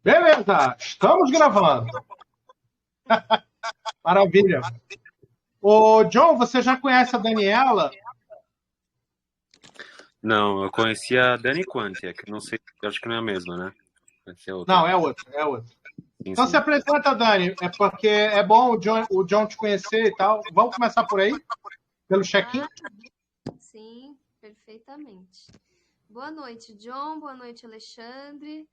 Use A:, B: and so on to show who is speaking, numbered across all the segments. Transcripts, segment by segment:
A: Beleza, estamos gravando. Maravilha. Ô, John, você já conhece a Daniela?
B: Não, eu conheci a Dani Quantia, que não sei, acho que não é a mesma, né? Vai ser outra.
A: Não, é outra, é outra.
B: Sim,
A: Então se
B: sim.
A: apresenta, Dani, é porque é bom o John te conhecer e tal. Vamos começar por aí? Pelo check-in?
C: Sim, perfeitamente. Boa noite, John. Boa noite, Alexandre.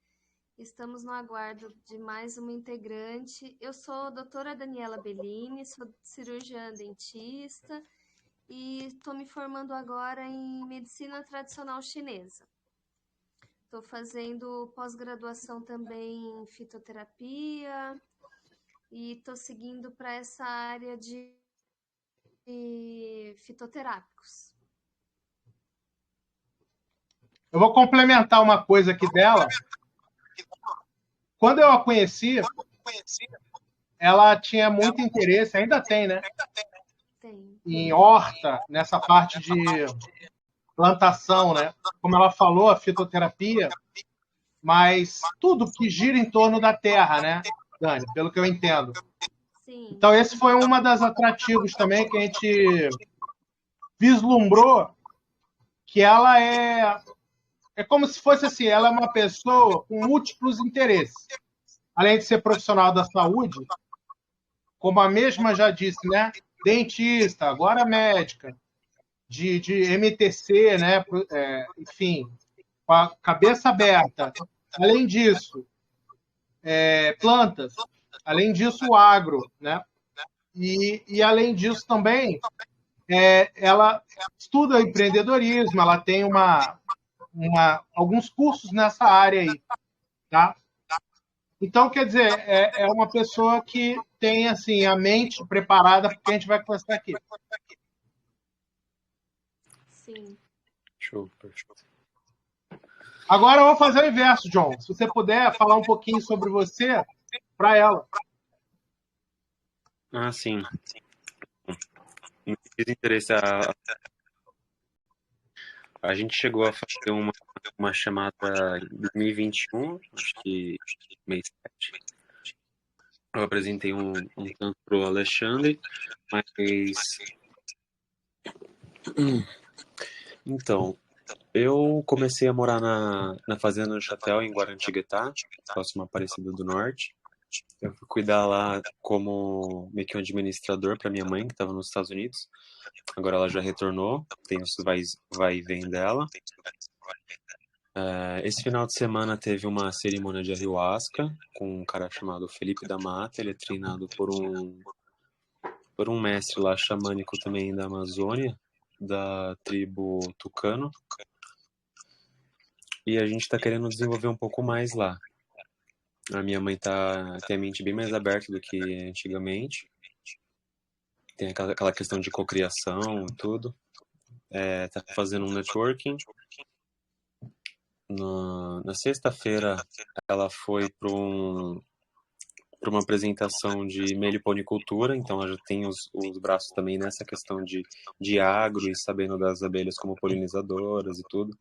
C: Estamos no aguardo de mais uma integrante. Eu sou a doutora Daniela Bellini, sou cirurgiã dentista e estou me formando agora em medicina tradicional chinesa. Estou fazendo pós-graduação também em fitoterapia e estou seguindo para essa área de fitoterápicos.
A: Eu vou complementar uma coisa aqui dela. Quando eu a conheci, ela tinha muito interesse, ainda tem, né?
C: Tem.
A: Em horta, nessa parte de plantação, né? Como ela falou, a fitoterapia, mas tudo que gira em torno da terra, né, Dani? Pelo que eu entendo.
C: Sim.
A: Então, esse foi uma das atrativos também que a gente vislumbrou, que ela é como se fosse assim, ela é uma pessoa com múltiplos interesses. Além de ser profissional da saúde, como a mesma já disse, né? Dentista, agora médica, de MTC, né? Enfim, com a cabeça aberta. Além disso, plantas. Além disso, o agro, né? E além disso também, ela estuda empreendedorismo, ela tem alguns cursos nessa área aí, tá? Então, quer dizer, é uma pessoa que tem assim a mente preparada para o que a gente vai conversar aqui.
C: Sim.
B: Show, perfeito.
A: Agora eu vou fazer o inverso, John. Se você puder falar um pouquinho sobre você para ela.
B: Ah, sim. Interesse a gente chegou a fazer uma chamada em 2021, acho que mês 7. Eu apresentei um tanto pro Alexandre, mas então, eu comecei a morar na Fazenda do Chatel, em Guaratinguetá, próximo a Aparecida do Norte. Eu fui cuidar lá como meio que um administrador para minha mãe, que estava nos Estados Unidos. Agora ela já retornou, tem os vai e vem dela. Esse final de semana teve uma cerimônia de ayahuasca com um cara chamado Felipe da Mata. Ele é treinado por um mestre lá xamânico também da Amazônia, da tribo Tucano. E a gente está querendo desenvolver um pouco mais lá. A minha mãe tem a mente bem mais aberta do que antigamente. Tem aquela questão de cocriação e tudo. Tá fazendo um networking. Na sexta-feira, ela foi para uma apresentação de meliponicultura, então ela já tem os braços também nessa questão de agro e sabendo das abelhas como polinizadoras e tudo.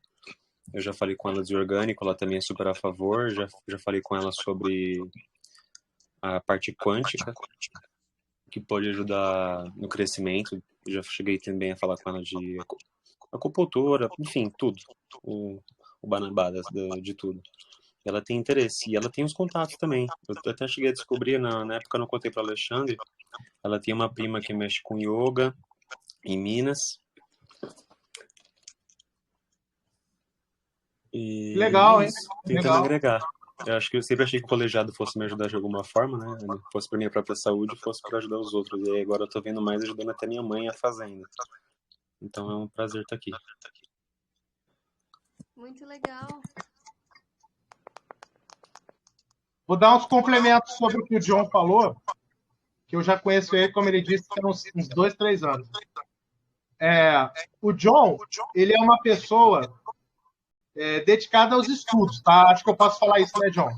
B: Eu já falei com ela de orgânico, ela também é super a favor. Já falei com ela sobre a parte quântica, que pode ajudar no crescimento. Já cheguei também a falar com ela de acupuntura, enfim, tudo. O banabá de tudo. Ela tem interesse e ela tem os contatos também. Eu até cheguei a descobrir, na época eu não contei para Alexandre, ela tem uma prima que mexe com yoga em Minas. E
A: Legal, hein?
B: tentando
A: Legal.
B: agregar. Eu sempre achei que o colegiado fosse me ajudar de alguma forma, né? Fosse para minha própria saúde, fosse para ajudar os outros. E aí agora eu tô vendo mais ajudando até minha mãe a fazenda. Então é um prazer estar aqui.
C: Muito legal.
A: Vou dar uns complementos sobre o que o John falou, que eu já conheço ele, como ele disse, há uns 2, 3 anos. O John, ele é uma pessoa dedicada aos estudos, tá? Acho que eu posso falar isso, né, John?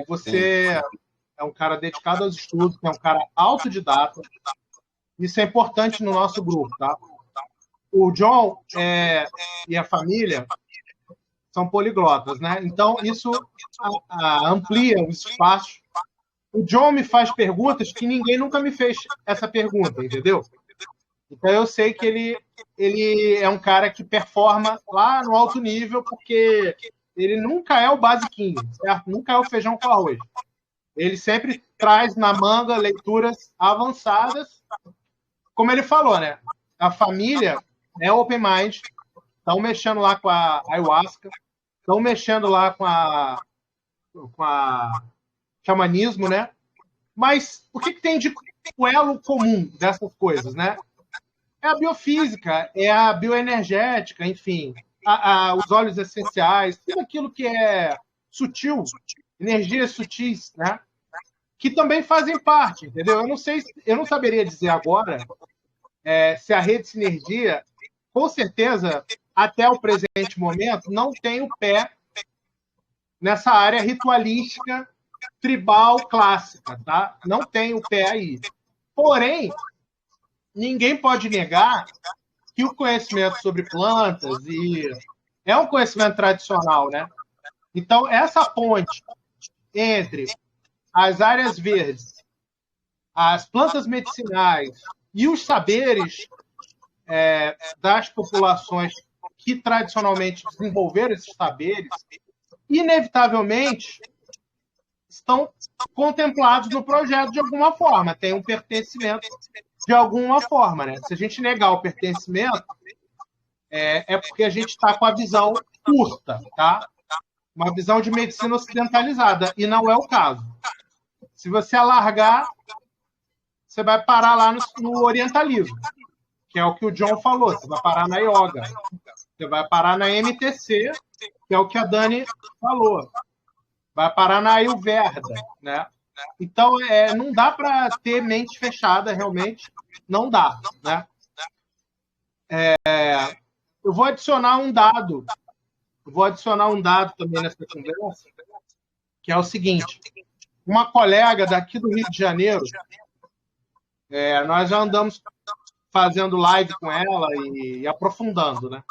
A: Você é um cara dedicado aos estudos, é um cara autodidata. Isso é importante no nosso grupo, tá? O John e a família são poliglotas, né? Então, isso amplia o espaço. O John me faz perguntas que ninguém nunca me fez essa pergunta, entendeu? Então, eu sei que ele é um cara que performa lá no alto nível, porque ele nunca é o basiquinho, certo? Nunca é o feijão com arroz. Ele sempre traz na manga leituras avançadas. Como ele falou, né? A família é open mind, estão mexendo lá com a ayahuasca, estão mexendo lá com a xamanismo, né? Mas o que tem de elo comum dessas coisas, né? É a biofísica, é a bioenergética, enfim, os óleos essenciais, tudo aquilo que é sutil, energias sutis, né? Que também fazem parte, entendeu? Eu não saberia dizer agora se a rede Sinergia, com certeza, até o presente momento, não tem o pé nessa área ritualística, tribal, clássica, tá? Não tem o pé aí. Porém, ninguém pode negar que o conhecimento sobre plantas é um conhecimento tradicional, né? Então, essa ponte entre as áreas verdes, as plantas medicinais e os saberes das populações que tradicionalmente desenvolveram esses saberes, inevitavelmente estão contemplados no projeto de alguma forma, tem um pertencimento de alguma forma, né? Se a gente negar o pertencimento, é porque a gente está com a visão curta, tá? Uma visão de medicina ocidentalizada, e não é o caso. Se você alargar, você vai parar lá no orientalismo, que é o que o John falou, você vai parar na yoga, você vai parar na MTC, que é o que a Dani falou, vai parar na Ayurveda, né? Então, não dá para ter mente fechada, realmente, não dá, né? Eu vou adicionar um dado também nessa conversa, que é o seguinte, uma colega daqui do Rio de Janeiro, nós já andamos fazendo live com ela e aprofundando, né?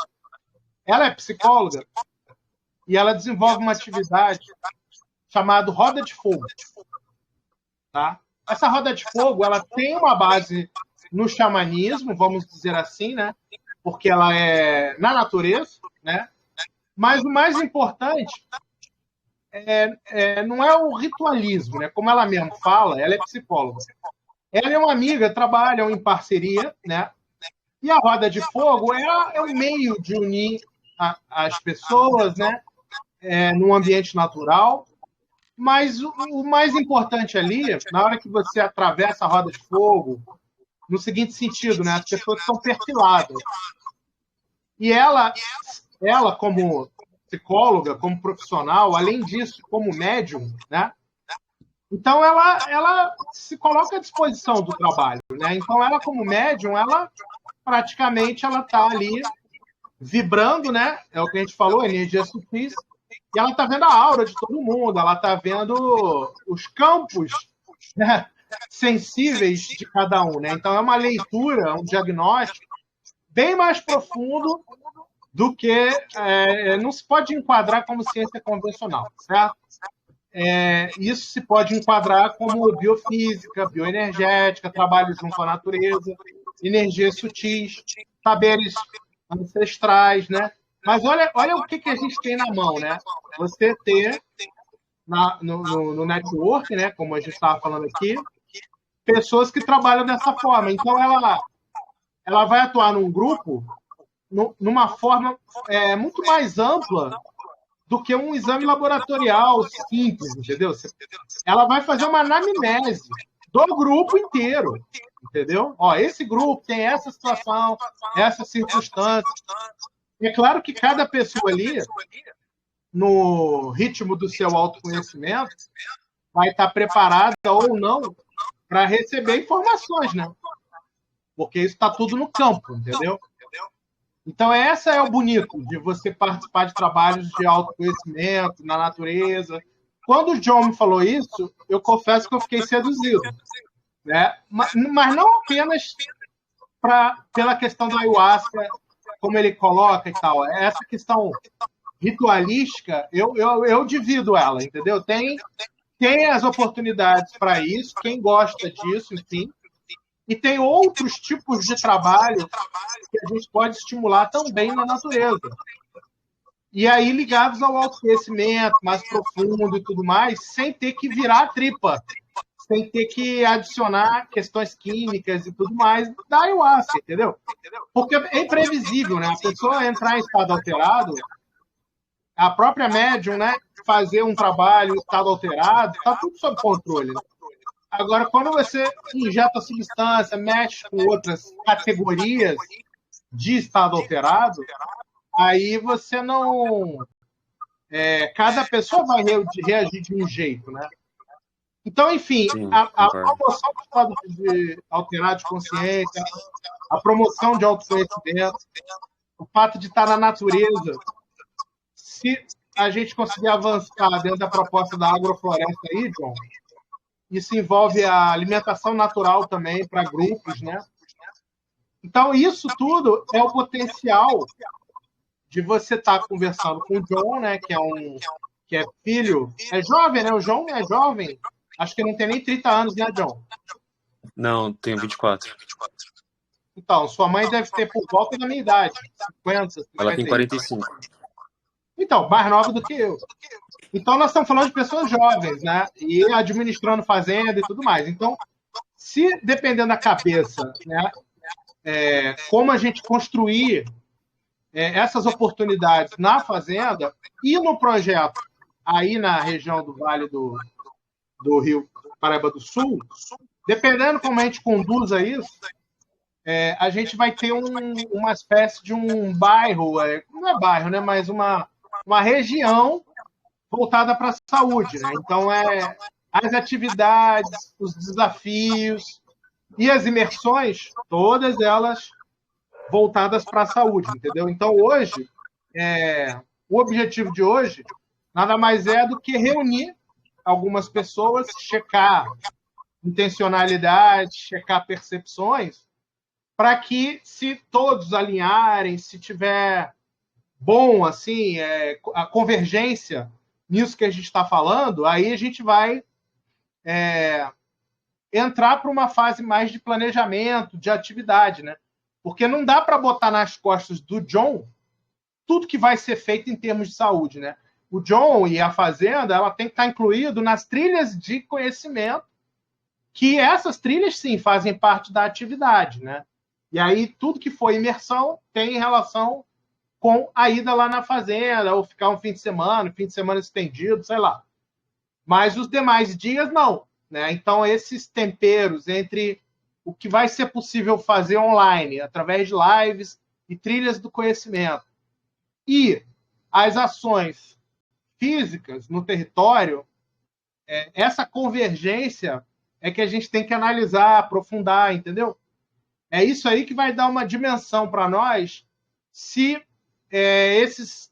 A: Ela é psicóloga e ela desenvolve uma atividade chamada Roda de Fogo, tá? Essa Roda de Fogo, ela tem uma base no xamanismo, vamos dizer assim, né? Porque ela é na natureza, né? Mas o mais importante não é o ritualismo, né? Como ela mesma fala, ela é psicóloga. Ela é uma amiga, trabalham em parceria, né? E a Roda de Fogo é um meio de unir as pessoas, né? Num ambiente natural. Mas o mais importante ali, na hora que você atravessa a Roda de Fogo, no seguinte sentido, né? As pessoas são perfiladas. E ela como psicóloga, como profissional, além disso, como médium, né? Então, ela se coloca à disposição do trabalho, né? Então, ela, como médium, ela praticamente está ali vibrando, né? É o que a gente falou, energia sutis, e ela está vendo a aura de todo mundo, ela está vendo os campos, né, sensíveis de cada um, né? Então, é uma leitura, um diagnóstico bem mais profundo do que não se pode enquadrar como ciência convencional, certo? Isso se pode enquadrar como biofísica, bioenergética, trabalho junto à natureza, energias sutis, saberes ancestrais, né? Mas olha o que a gente tem na mão, né? Você ter no network, né? Como a gente estava falando aqui, pessoas que trabalham dessa forma. Então, ela vai atuar num grupo numa forma muito mais ampla do que um exame laboratorial simples, entendeu? Ela vai fazer uma anamnese do grupo inteiro, entendeu? Ó, esse grupo tem essa situação, essa circunstância. É claro que cada pessoa ali, no ritmo do seu autoconhecimento, vai estar preparada ou não para receber informações, né? Porque isso está tudo no campo, entendeu? Então, essa é o bonito de você participar de trabalhos de autoconhecimento, na natureza. Quando o John me falou isso, eu confesso que eu fiquei seduzido, né? Mas não apenas pela questão da ayahuasca, como ele coloca e tal. Essa questão ritualística, eu divido ela, entendeu? Tem as oportunidades para isso, quem gosta disso, enfim, e tem outros tipos de trabalho que a gente pode estimular também na natureza. E aí ligados ao autoconhecimento mais profundo e tudo mais, sem ter que virar a tripa, sem ter que adicionar questões químicas e tudo mais da ayahuasca, entendeu? Porque é imprevisível, né? A pessoa entrar em estado alterado, a própria médium, né, fazer um trabalho em estado alterado, está tudo sob controle. Né? Agora, quando você injeta substância, mexe com outras categorias de estado alterado, aí você não... cada pessoa vai reagir de um jeito, né? Então, enfim,
B: Sim,
A: a
B: concordo.
A: promoção do estado alterado de consciência, a promoção de autoconhecimento, o fato de estar na natureza, se a gente conseguir avançar dentro da proposta da agrofloresta aí, John, isso envolve a alimentação natural também para grupos, né? Então, isso tudo é o potencial de você estar conversando com o John, né, que é filho, é jovem, né? O João é jovem, acho que não tem nem 30 anos, né, John?
B: Não, tenho 24.
A: Então, sua mãe deve ter por volta da minha idade, 50,
B: Ela tem
A: 50.
B: 45.
A: Então, mais nova do que eu. Então, nós estamos falando de pessoas jovens, né? E administrando fazenda e tudo mais. Então, se dependendo da cabeça, né, como a gente construir essas oportunidades na fazenda e no projeto aí na região do Vale do Rio Paraíba do Sul, dependendo como a gente conduza isso, a gente vai ter uma espécie de um bairro, não é bairro, né, mas uma região voltada para a saúde. Né? Então, as atividades, os desafios e as imersões, todas elas voltadas para a saúde, entendeu? Então, hoje, o objetivo de hoje nada mais é do que reunir algumas pessoas, checar intencionalidade, checar percepções, para que, se todos alinharem, se tiver bom, assim, a convergência nisso que a gente está falando, aí a gente vai entrar para uma fase mais de planejamento, de atividade, né? Porque não dá para botar nas costas do John tudo que vai ser feito em termos de saúde, né? O John e a fazenda, ela tem que estar incluído nas trilhas de conhecimento, que essas trilhas, sim, fazem parte da atividade, né? E aí, tudo que for imersão tem relação com a ida lá na fazenda, ou ficar um fim de semana estendido, sei lá. Mas os demais dias, não. Né? Então, esses temperos entre o que vai ser possível fazer online, através de lives e trilhas do conhecimento, e as ações físicas no território, essa convergência é que a gente tem que analisar, aprofundar, entendeu? É isso aí que vai dar uma dimensão para nós se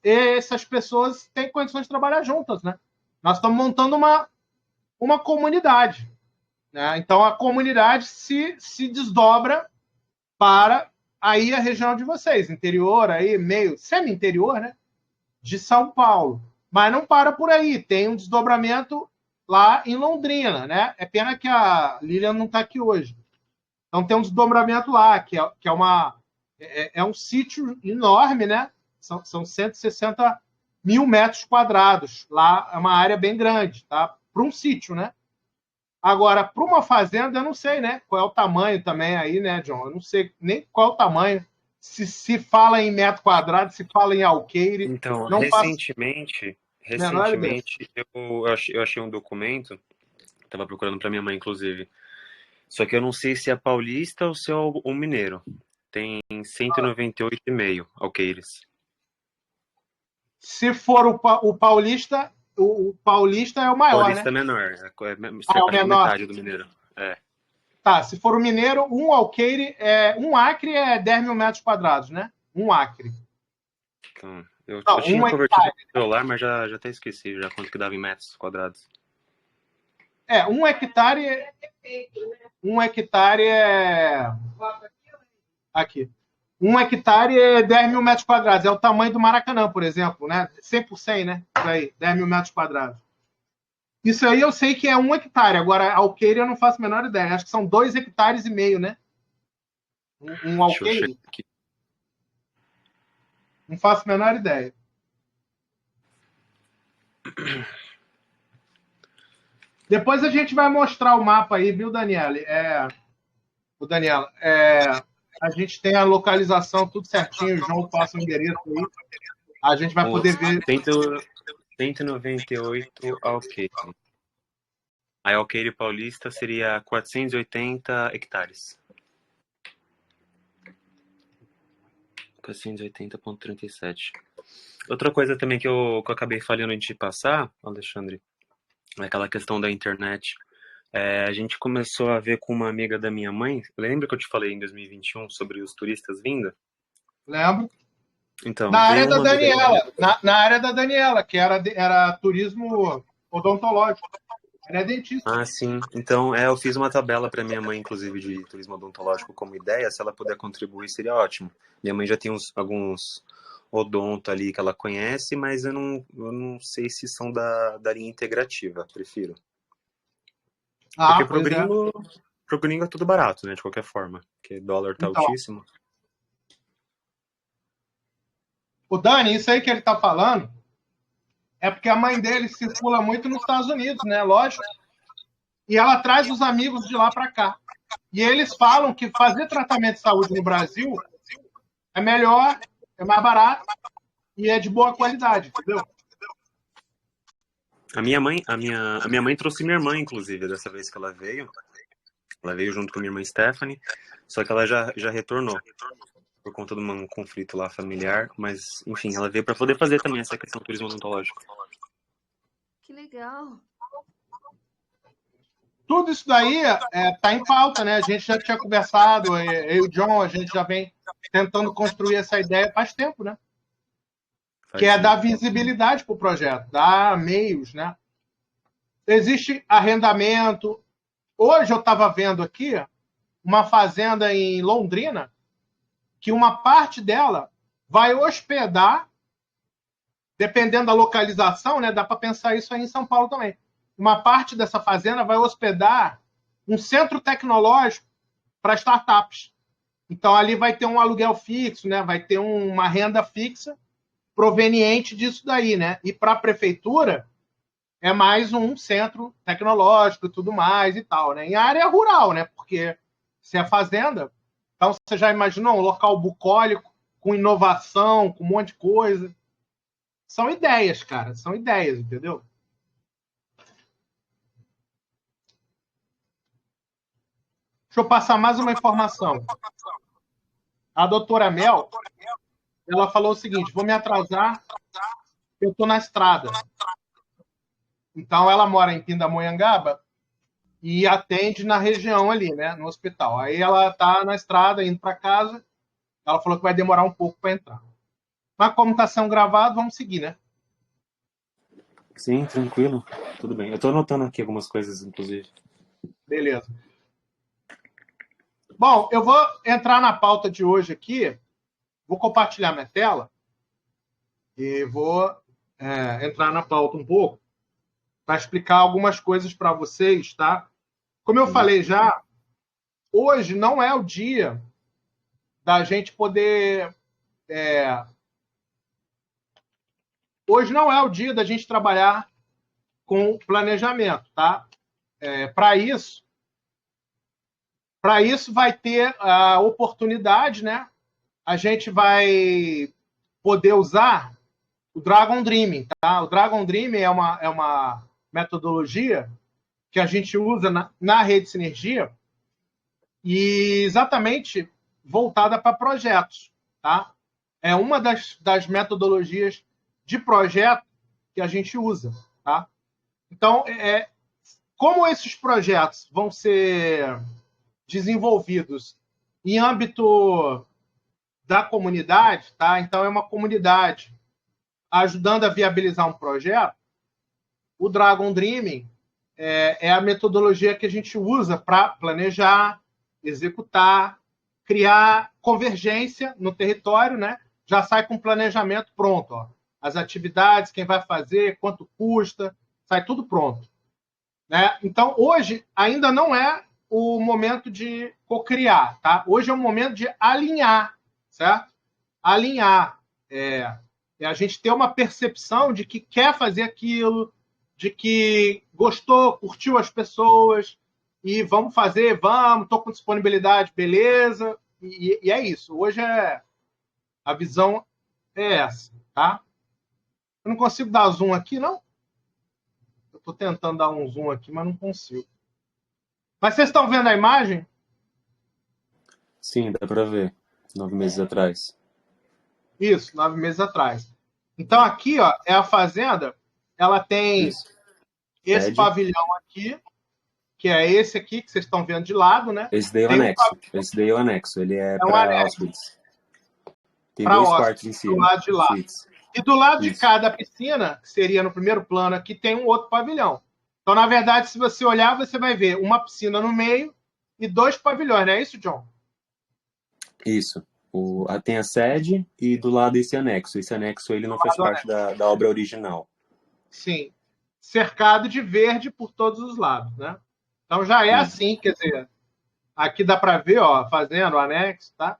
A: essas pessoas têm condições de trabalhar juntas, né? Nós estamos montando uma comunidade, né? Então, a comunidade se desdobra para aí a região de vocês, interior, aí meio semi-interior, né? De São Paulo. Mas não para por aí, tem um desdobramento lá em Londrina, né? É pena que a Lilian não está aqui hoje. Então, tem um desdobramento lá, que é um sítio enorme, né? São 160 mil metros quadrados. Lá é uma área bem grande, tá? Para um sítio, né? Agora, para uma fazenda, eu não sei, né? Qual é o tamanho também aí, né, John? Eu não sei nem qual é o tamanho. Se fala em metro quadrado, se fala em alqueire.
B: Então,
A: Não
B: recentemente eu achei um documento, estava procurando para minha mãe, inclusive. Só que eu não sei se é paulista ou se é o mineiro. Tem 198,5 alqueires.
A: Se for o paulista, o paulista é o maior,
B: Paulista
A: né?
B: é menor,
A: é
B: cerca
A: o
B: de
A: menor.
B: metade do mineiro.
A: Tá, se for o mineiro, um alqueire, um acre é 10 mil metros quadrados, né? Um acre.
B: Então, eu
A: Não,
B: tinha
A: um
B: convertido
A: hectare.
B: no celular, mas já até esqueci já quanto que dava em metros quadrados.
A: Um hectare é... Aqui. 1 hectare é 10 mil metros quadrados. É o tamanho do Maracanã, por exemplo, né? 100 por 100, né? Isso aí, 10 mil metros quadrados. Isso aí eu sei que é 1 hectare. Agora, alqueire eu não faço a menor ideia. Acho que são 2,5 hectares, né? Um alqueire. Não faço a menor ideia. Depois a gente vai mostrar o mapa aí, viu, Daniele? Daniela, a gente tem a localização tudo certinho, o João passa o endereço aí. A gente vai poder ver.
B: 198 alqueire. A alqueire paulista seria 480 hectares. 480,37. Outra coisa também que eu acabei falhando de passar, Alexandre, é aquela questão da internet. A gente começou a ver com uma amiga da minha mãe. Lembra que eu te falei em 2021 sobre os turistas vindo?
A: Lembro.
B: Então,
A: na área da Daniela, na área da Daniela, que era turismo odontológico. Ela é dentista.
B: Ah, sim. Então, eu fiz uma tabela para minha mãe, inclusive, de turismo odontológico como ideia. Se ela puder contribuir, seria ótimo. Minha mãe já tem alguns odonto ali que ela conhece, mas eu não sei se são da linha integrativa. Prefiro. Porque pro gringo é tudo barato, né? De qualquer forma. Porque o dólar tá altíssimo.
A: O Dani, isso aí que ele tá falando é porque a mãe dele circula muito nos Estados Unidos, né? Lógico. E ela traz os amigos de lá para cá. E eles falam que fazer tratamento de saúde no Brasil é melhor, é mais barato e é de boa qualidade, entendeu?
B: A minha mãe trouxe minha irmã, inclusive, dessa vez que ela veio. Ela veio junto com a minha irmã Stephanie, só que ela já retornou por conta de um conflito lá familiar, mas, enfim, ela veio para poder fazer também essa questão do turismo odontológico.
C: Que legal.
A: Tudo isso daí tá em pauta, né? A gente já tinha conversado, eu e o John, a gente já vem tentando construir essa ideia faz tempo, né? Que é dar visibilidade para o projeto, dar meios, né? Existe arrendamento. Hoje eu estava vendo aqui uma fazenda em Londrina que uma parte dela vai hospedar, dependendo da localização, né? Dá para pensar isso aí em São Paulo também. Uma parte dessa fazenda vai hospedar um centro tecnológico para startups. Então, ali vai ter um aluguel fixo, né? Vai ter uma renda fixa proveniente disso daí, né? E para a prefeitura é mais um centro tecnológico e tudo mais e tal, né? Em área rural, né? Porque se é fazenda, então você já imaginou um local bucólico com inovação, com um monte de coisa. São ideias, cara. São ideias, entendeu? Deixa eu passar mais uma informação. A doutora Mel, ela falou o seguinte, vou me atrasar, eu estou na estrada. Então, ela mora em Pindamonhangaba e atende na região ali, né, no hospital. Aí ela está na estrada, indo para casa, ela falou que vai demorar um pouco para entrar. Mas como está sendo gravado, vamos seguir, né?
B: Sim, tranquilo. Tudo bem. Eu estou anotando aqui algumas coisas, inclusive.
A: Beleza. Bom, eu vou entrar na pauta de hoje aqui, vou compartilhar minha tela e vou entrar na pauta um pouco para explicar algumas coisas para vocês, tá? Como eu falei já, hoje não é o dia da gente poder... Hoje não é o dia da gente trabalhar com planejamento, tá? Para isso vai ter a oportunidade, né? A gente vai poder usar o Dragon Dreaming, tá? O Dragon Dreaming é uma metodologia que a gente usa na Rede Sinergia e exatamente voltada para projetos, tá? É uma das metodologias de projeto que a gente usa, tá? Então, como esses projetos vão ser desenvolvidos em âmbito da comunidade, tá? Então, é uma comunidade ajudando a viabilizar um projeto. O Dragon Dreaming é a metodologia que a gente usa para planejar, executar criar convergência no território, né? Já sai com planejamento pronto, ó. As atividades, quem vai fazer, quanto custa, sai tudo pronto, né? Então, hoje ainda não é o momento de cocriar, tá? Hoje é o momento de alinhar, certo? Alinhar. É a gente ter uma percepção de que quer fazer aquilo, de que gostou, curtiu as pessoas, e vamos fazer, vamos, estou com disponibilidade, beleza, e é isso. Hoje a visão é essa, tá? Eu não consigo dar zoom aqui, não? Eu estou tentando dar um zoom aqui, mas não consigo. Mas vocês estão vendo a imagem?
B: Sim, dá para ver. 9 meses atrás.
A: Isso, 9 meses atrás. Então aqui, ó, é a fazenda. Ela tem
B: Isso.
A: esse
B: Sede.
A: pavilhão aqui, que é esse aqui que vocês estão vendo de lado, né?
B: Esse daí é o
A: Tem
B: anexo. Esse daí é o anexo. Ele é
A: um
B: para
A: anexo
B: hóspedes. Tem
A: para
B: 2
A: hóspedes,
B: quartos em
A: do
B: cima.
A: lado de lá.
B: Suítes.
A: E do lado de
B: Isso.
A: cada piscina, que seria no primeiro plano aqui, tem um outro pavilhão. Então, na verdade, se você olhar, você vai ver uma piscina no meio e 2 pavilhões, não é isso, John?
B: Isso. Tem a sede e do lado esse anexo. Esse anexo ele não faz parte da obra original.
A: Sim. Cercado de verde por todos os lados, né? Então já é assim, quer dizer, aqui dá para ver, ó, fazendo o anexo, tá?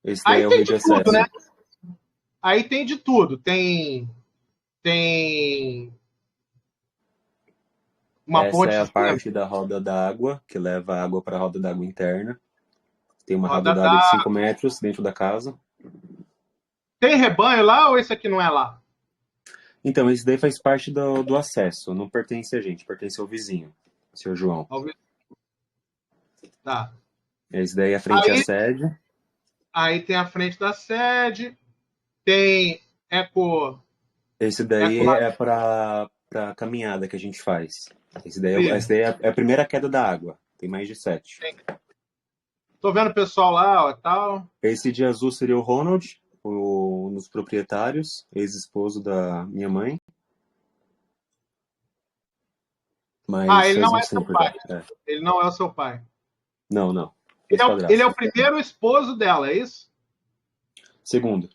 B: Esse daí
A: Aí
B: é o
A: tem
B: rio de
A: de tudo, né?
B: acesso.
A: Aí tem de tudo. Tem uma
B: Essa
A: ponte
B: é a parte da roda d'água, que leva a água para a roda d'água interna. Tem uma roda d'água de 5 metros dentro da casa.
A: Tem rebanho lá ou esse aqui não é lá?
B: Então, esse daí faz parte do acesso. Não pertence a gente, pertence ao vizinho, o senhor João.
A: Tá.
B: Esse daí é a frente à sede.
A: Aí tem a frente da sede, tem
B: Esse daí é para caminhada que a gente faz. Esse daí é a primeira queda da água. Tem mais de 7.
A: Tô vendo o pessoal lá, ó, tal.
B: Esse de azul seria o Ronald, um dos proprietários, ex-esposo da minha mãe. Mas
A: ele não é seu
B: tempo
A: pai.
B: já.
A: Ele não é o seu pai.
B: Não.
A: Ele é o primeiro esposo dela, é isso?
B: Segundo.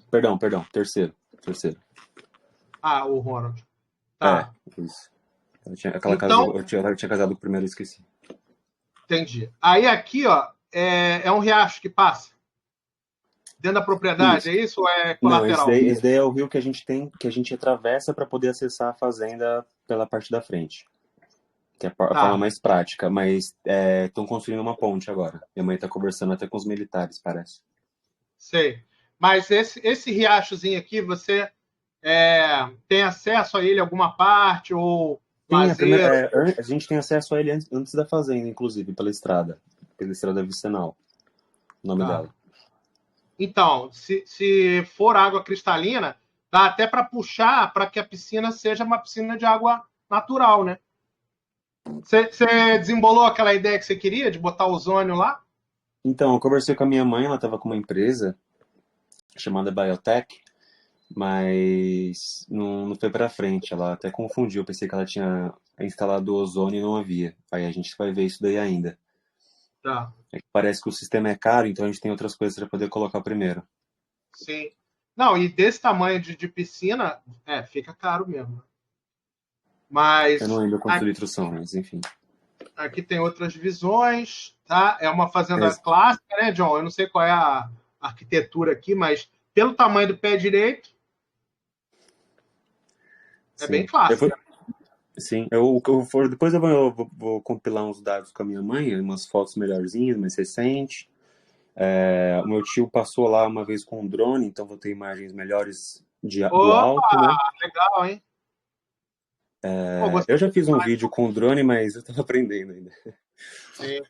B: Perdão. Terceiro.
A: O Ronald. Tá.
B: Isso. Eu tinha casado com o primeiro e esqueci.
A: Entendi. Aí aqui, ó, é um riacho que passa dentro da propriedade,
B: Isso.
A: É isso ou é colateral?
B: Não, esse daí é o rio que a gente atravessa para poder acessar a fazenda pela parte da frente. Que é a forma mais prática, mas estão construindo uma ponte agora. Minha mãe está conversando até com os militares, parece.
A: Sei. Mas esse riachozinho aqui, você tem acesso a ele em alguma parte ou lazer?
B: A gente tem acesso a ele antes da fazenda, inclusive, pela estrada vicinal, o nome dela.
A: Então, se for água cristalina, dá até para puxar para que a piscina seja uma piscina de água natural, né? Você desembolou aquela ideia que você queria de botar ozônio lá?
B: Então, eu conversei com a minha mãe, ela estava com uma empresa chamada Biotech, mas não foi para frente, ela até confundiu, eu pensei que ela tinha instalado o ozônio e não havia. Aí a gente vai ver isso daí ainda.
A: Tá.
B: Parece que o sistema é caro, então a gente tem outras coisas para poder colocar primeiro.
A: Sim. Não, e desse tamanho de piscina, fica caro mesmo. Mas
B: eu não lembro quanto litros são, mas enfim.
A: Aqui tem outras visões, tá? É uma fazenda clássica, né, John? Eu não sei qual é a arquitetura aqui, mas pelo tamanho do pé direito, é bem clássica.
B: Sim, depois eu vou compilar uns dados com a minha mãe, umas fotos melhorzinhas, mais recentes. O meu tio passou lá uma vez com um drone, então vou ter imagens melhores do alto, né?
A: Legal, hein?
B: Eu já fiz um vídeo com o drone, mas eu estava aprendendo ainda.
A: Sim.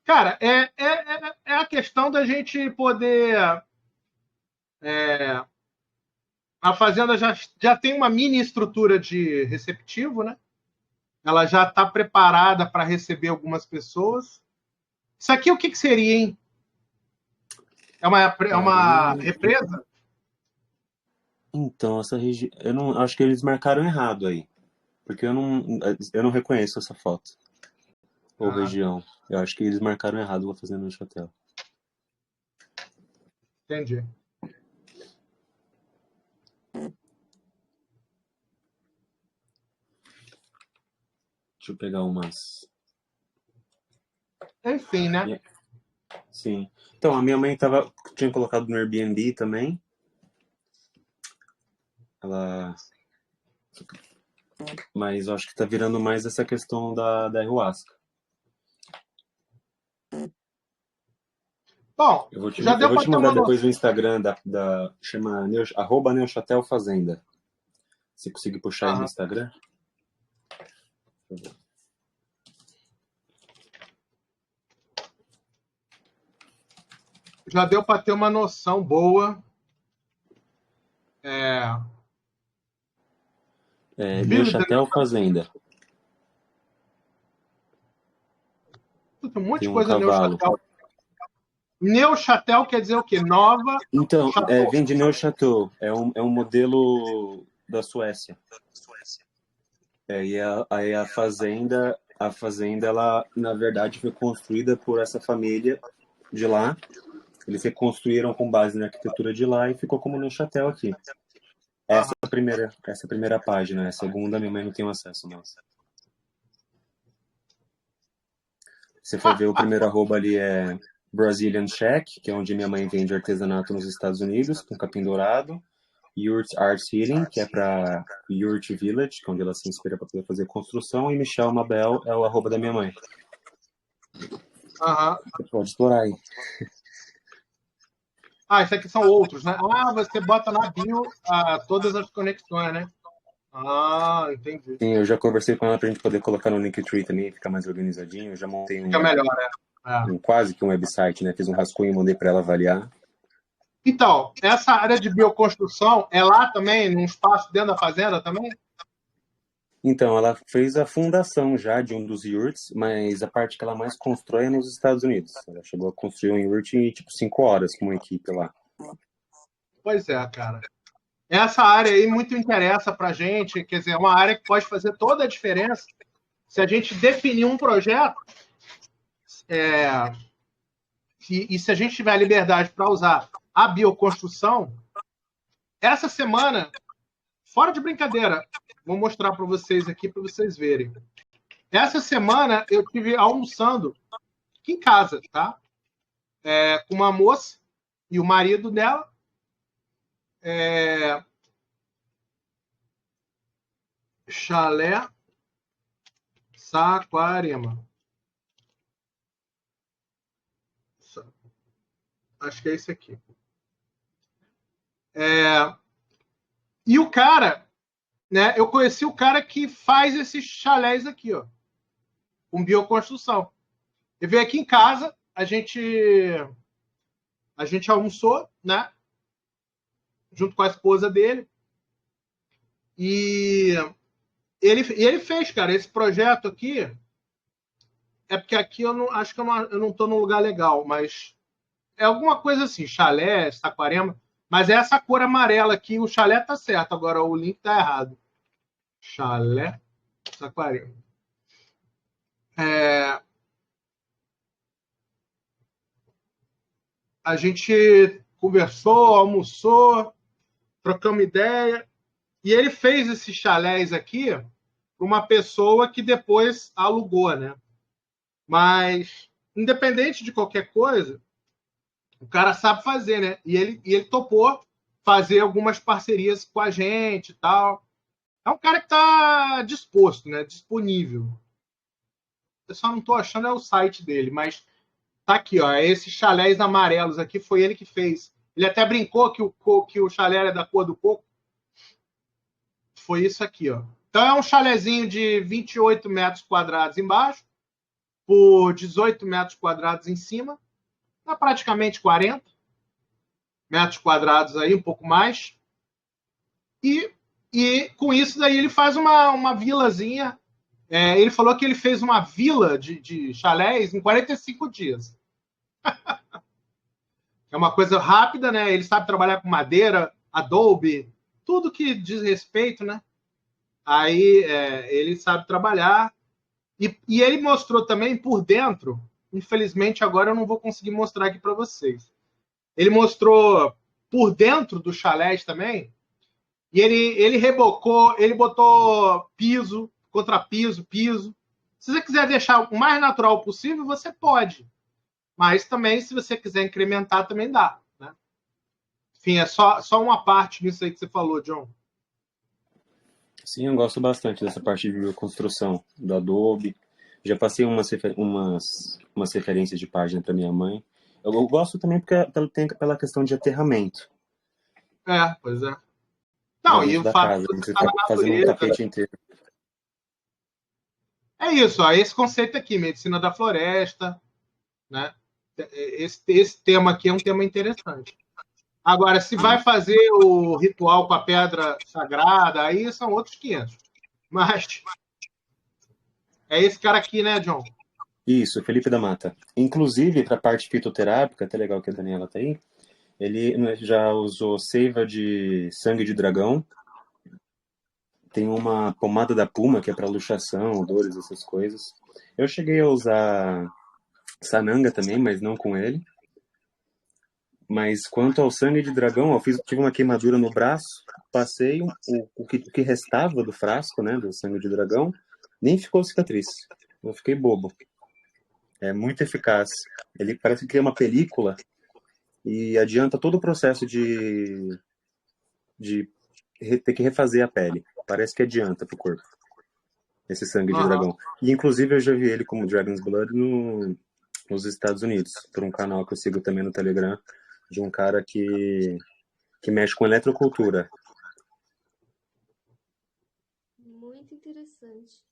A: Cara, é a questão da gente poder... A fazenda já tem uma mini estrutura de receptivo, né? Ela já está preparada para receber algumas pessoas. Isso aqui o que seria, hein? É uma represa?
B: Então, essa região... Eu não acho que eles marcaram errado aí. Porque eu não reconheço essa foto. Ou região. Eu acho que eles marcaram errado a fazenda Neuchâtel.
A: Entendi.
B: Deixa eu pegar umas...
A: Enfim, né?
B: Sim. Então, a minha mãe tinha colocado no Airbnb também. Mas eu acho que tá virando mais essa questão da ayahuasca.
A: Bom,
B: Eu vou te
A: ter
B: mandar
A: uma
B: depois
A: noção.
B: o Instagram chama @Neuchâtel Fazenda. Se conseguir puxar aí no Instagram.
A: Já deu para ter uma noção boa.
B: Neuchâtel Fazenda.
A: Tem um monte
B: Tem
A: de
B: um
A: coisa
B: cavalo.
A: Neuchâtel. Neuchâtel quer dizer o quê? Nova.
B: Então, vem de Neuchâtel. É um modelo da Suécia. E a fazenda, ela, na verdade, foi construída por essa família de lá. Eles reconstruíram com base na arquitetura de lá e ficou como Neuchâtel aqui. Essa é a primeira página. A segunda, minha mãe não tem acesso mais. Você for ver, o primeiro arroba ali é Brazilian Shack, que é onde minha mãe vende artesanato nos Estados Unidos, com capim dourado. Yurt Arts Healing, que é para Yurt Village, que é onde ela se inspira para poder fazer construção. E Michelle Mabel é o arroba da minha mãe. Você pode explorar aí.
A: Isso aqui são outros, né? Você bota na bio todas as conexões, né? Entendi.
B: Sim, eu já conversei com ela pra gente poder colocar no Linktree também, ficar mais organizadinho. Eu já montei
A: Fica melhor, né?
B: quase que um website, né? Fiz um rascunho e mandei para ela avaliar.
A: Então, essa área de bioconstrução é lá também, num espaço dentro da fazenda também?
B: Então, ela fez a fundação já de um dos yurts, mas a parte que ela mais constrói é nos Estados Unidos. Ela chegou a construir um yurt em, 5 horas com uma equipe lá.
A: Pois é, cara. Essa área aí muito interessa pra gente, quer dizer, é uma área que pode fazer toda a diferença se a gente definir um projeto e se a gente tiver a liberdade para usar a bioconstrução. Essa semana, fora de brincadeira, vou mostrar para vocês aqui para vocês verem. Essa semana eu estive almoçando aqui em casa, tá? Com uma moça e o marido dela. Chalé Saquarema. Acho que é esse aqui. E o cara, né? Eu conheci o cara que faz esses chalés aqui, ó, com bioconstrução. Ele veio aqui em casa, a gente almoçou, né? Junto com a esposa dele. E ele fez, cara, esse projeto aqui. É porque aqui eu não acho que eu não estou num lugar legal, mas é alguma coisa assim, chalé, Saquarema, mas é essa cor amarela aqui. O chalé tá certo, agora o link tá errado. Chalé Saquarema. A gente conversou, almoçou, trocamos ideia, e ele fez esses chalés aqui para uma pessoa que depois alugou, né? Mas, independente de qualquer coisa, o cara sabe fazer, né? E ele topou fazer algumas parcerias com a gente e tal. É um cara que está disposto, né? Disponível. Eu só não estou achando o site dele, mas tá aqui, ó. Esses chalés amarelos aqui foi ele que fez. Ele até brincou que o chalé era da cor do coco. Foi isso aqui, ó. Então é um chalézinho de 28 metros quadrados embaixo, por 18 metros quadrados em cima. Dá praticamente 40 metros quadrados aí, um pouco mais. E com isso daí ele faz uma vilazinha. Ele falou que ele fez uma vila de chalés em 45 dias. É uma coisa rápida, né? Ele sabe trabalhar com madeira, adobe, tudo que diz respeito, né? Aí ele sabe trabalhar. E ele mostrou também por dentro. Infelizmente, agora eu não vou conseguir mostrar aqui para vocês. Ele mostrou por dentro do chalés também. E ele rebocou, ele botou piso, contrapiso, piso. Se você quiser deixar o mais natural possível, você pode. Mas também, se você quiser incrementar, também dá. Né? Enfim, é só uma parte disso aí que você falou, John.
B: Sim, eu gosto bastante dessa parte de construção do Adobe. Já passei umas referências de página para minha mãe. Eu gosto também porque tem pela questão de aterramento.
A: Pois é. Não, e o fato
B: de
A: você
B: você
A: estar na
B: fazendo um
A: natureza.
B: tapete inteiro.
A: É isso, ó, esse conceito aqui, medicina da floresta, né? Esse tema aqui é um tema interessante. Agora, se vai fazer o ritual com a pedra sagrada, aí são outros 500. Mas é esse cara aqui, né, John?
B: Isso, Felipe da Mata. Inclusive, para a parte fitoterápica, até legal que a Daniela tá aí, ele já usou seiva de sangue de dragão, tem uma pomada da Puma, que é para luxação, dores, essas coisas. Eu cheguei a usar sananga também, mas não com ele. Mas quanto ao sangue de dragão, eu tive uma queimadura no braço, passei o que restava do frasco, né, do sangue de dragão, nem ficou cicatriz. Eu fiquei bobo. É muito eficaz. Ele parece que cria uma película e adianta todo o processo de ter que refazer a pele. Parece que adianta pro corpo. Esse sangue de dragão. E inclusive eu já vi ele como Dragon's Blood nos Estados Unidos, por um canal que eu sigo também no Telegram, de um cara que mexe com eletrocultura.
C: Muito interessante.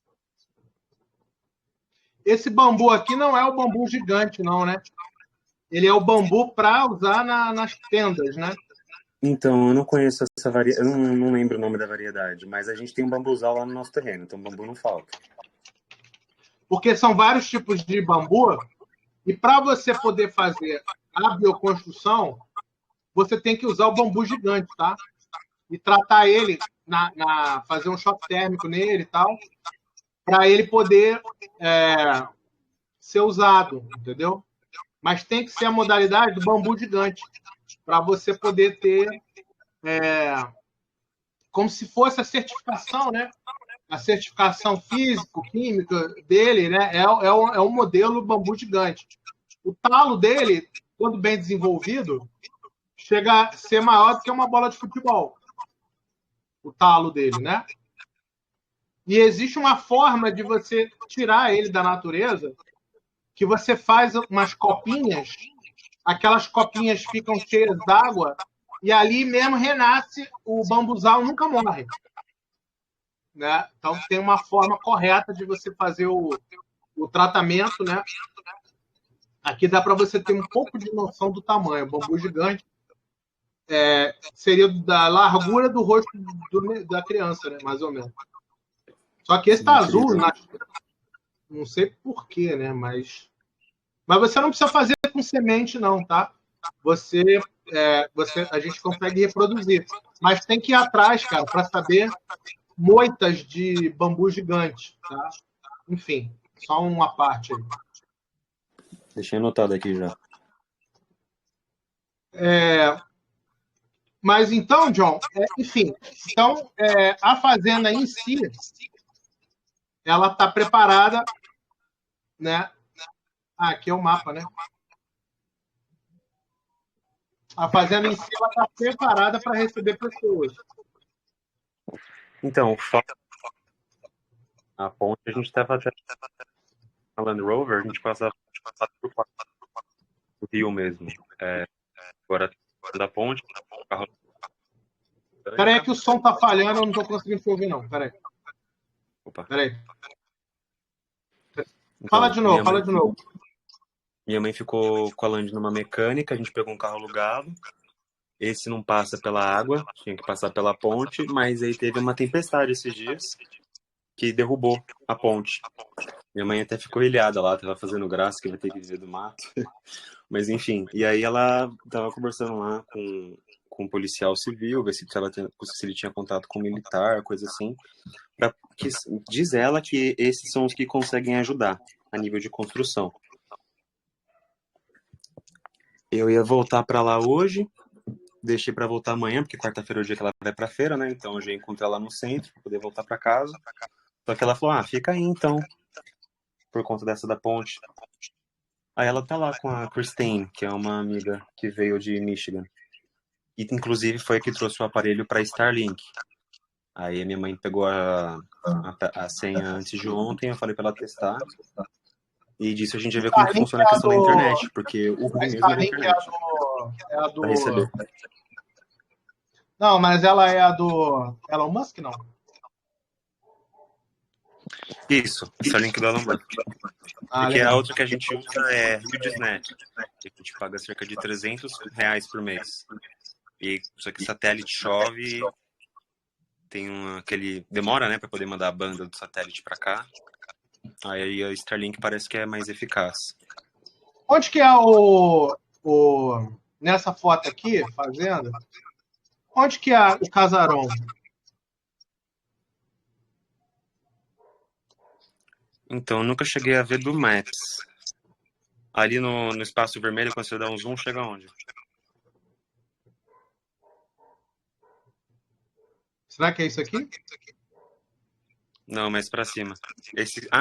A: Esse bambu aqui não é o bambu gigante, não, né? Ele é o bambu para usar nas tendas, né?
B: Então, eu não conheço essa variedade, eu não lembro o nome da variedade, mas a gente tem um bambuzal lá no nosso terreno, então bambu não falta.
A: Porque são vários tipos de bambu, e para você poder fazer a bioconstrução, você tem que usar o bambu gigante, tá? E tratar ele, fazer um choque térmico nele e tal, para ele poder ser usado, entendeu? Mas tem que ser a modalidade do bambu gigante, para você poder ter como se fosse a certificação, né? A certificação físico-química dele, né? É um modelo bambu gigante. O talo dele, quando bem desenvolvido, chega a ser maior do que uma bola de futebol. O talo dele, né? E existe uma forma de você tirar ele da natureza, que você faz umas copinhas, aquelas copinhas ficam cheias d'água, e ali mesmo renasce, o bambuzal nunca morre. Né? Então tem uma forma correta de você fazer o tratamento, né? Aqui dá para você ter um pouco de noção do tamanho. O bambu gigante seria da largura do rosto da criança, né? Mais ou menos. Só que esse está azul, não sei porquê, né? Mas você não precisa fazer com semente, não, tá? A gente consegue reproduzir. Mas tem que ir atrás, cara, para saber moitas de bambu gigante, tá? Enfim, só uma parte aí.
B: Deixei anotado aqui já.
A: Mas então, John, enfim, então a fazenda em si, ela está preparada, né? Aqui é o mapa, né? A fazenda em si, ela está preparada para receber pessoas.
B: Então, a ponte, a gente estava até na Land Rover, a gente passava por o rio mesmo. Agora, da ponte, o carro...
A: Peraí que o som tá falhando, eu não estou conseguindo te ouvir, não. Peraí.
B: Opa.
A: Peraí.
B: Então,
A: Fala de novo.
B: Minha mãe ficou com a Land numa mecânica, a gente pegou um carro alugado. Esse não passa pela água, tinha que passar pela ponte, mas aí teve uma tempestade esses dias que derrubou a ponte. Minha mãe até ficou ilhada lá, tava fazendo graça que vai ter que viver do mato. Mas enfim, e aí ela tava conversando lá com com um policial civil, ver se ele tinha contato com um militar, coisa assim. Diz ela que esses são os que conseguem ajudar a nível de construção. Eu ia voltar para lá hoje, deixei para voltar amanhã, porque quarta-feira é o dia que ela vai para feira, né? Então eu já encontrei ela no centro para poder voltar para casa. Só que ela falou: fica aí então, por conta dessa da ponte. Aí ela tá lá com a Christine, que é uma amiga que veio de Michigan. E inclusive foi a que trouxe o aparelho para Starlink. Aí a minha mãe pegou a senha antes de ontem, eu falei para ela testar. E disso a gente vai ver como que funciona a questão da internet, porque o ruim mesmo é da internet.
A: É a
B: Pra receber.
A: Não, mas ela é a do Elon Musk, não?
B: Isso, Starlink do Elon Musk. Porque a outra que a gente usa é HughesNet, que a gente paga cerca de R$300 por mês. E só que satélite chove, tem aquele... demora, né, para poder mandar a banda do satélite para cá. Aí a Starlink parece que é mais eficaz.
A: Onde que é nessa foto aqui, fazenda? Onde que é o casarão?
B: Então, eu nunca cheguei a ver do Maps. Ali no espaço vermelho, quando você dá um zoom, chega onde?
A: Será que é isso aqui?
B: Não, mais pra cima.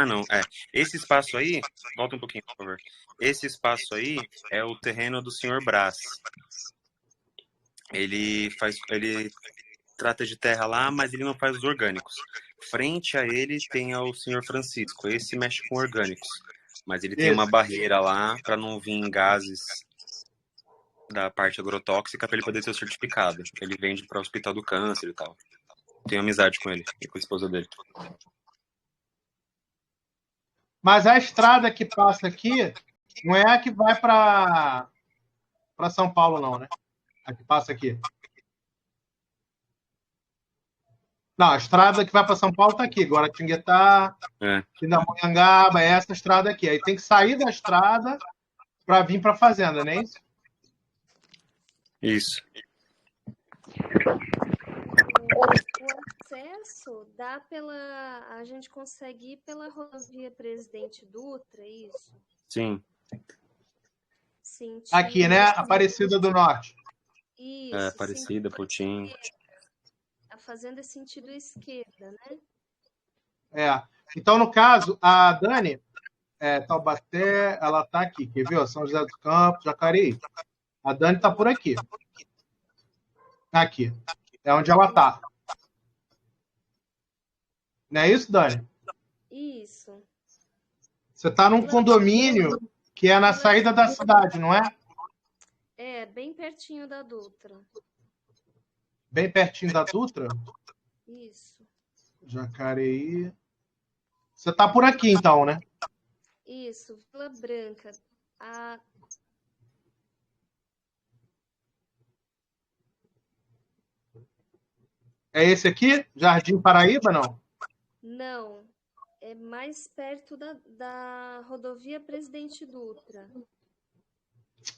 B: Não, Esse espaço aí, volta um pouquinho, por favor. Esse espaço aí é o terreno do Sr. Brás. Ele trata de terra lá, mas ele não faz os orgânicos. Frente a ele tem o Sr. Francisco. Esse mexe com orgânicos. Mas ele tem uma barreira lá para não vir gases da parte agrotóxica para ele poder ser certificado. Ele vende para o Hospital do Câncer e tal. Tenho amizade com ele e com a esposa dele.
A: Mas a estrada que passa aqui não é a que vai para São Paulo, não, né? A que passa aqui. Não, a estrada que vai para São Paulo está aqui. Guaratinguetá, Pindamonhangaba, é essa estrada aqui. Aí tem que sair da estrada para vir para a fazenda, não é isso?
B: Isso.
C: O acesso dá a gente consegue ir pela rodovia Presidente Dutra, isso?
B: Sim.
A: Aqui, né? Aparecida do Norte.
C: Isso.
B: Aparecida, Putim.
C: A fazenda é sentido esquerda, né?
A: Então, no caso, a Dani, Taubaté, ela está aqui. Quer ver? São José dos Campos, Jacareí. A Dani está por aqui. Aqui. É onde ela está. Não é isso, Dani?
C: Isso.
A: Você está num condomínio que é na saída da cidade, não é?
C: É, bem pertinho da Dutra.
A: Bem pertinho da Dutra?
C: Isso.
A: Jacareí. Você está por aqui, então, né?
C: Isso, Vila Branca.
A: É esse aqui? Jardim Paraíba, não?
C: Não. É mais perto da rodovia Presidente Dutra.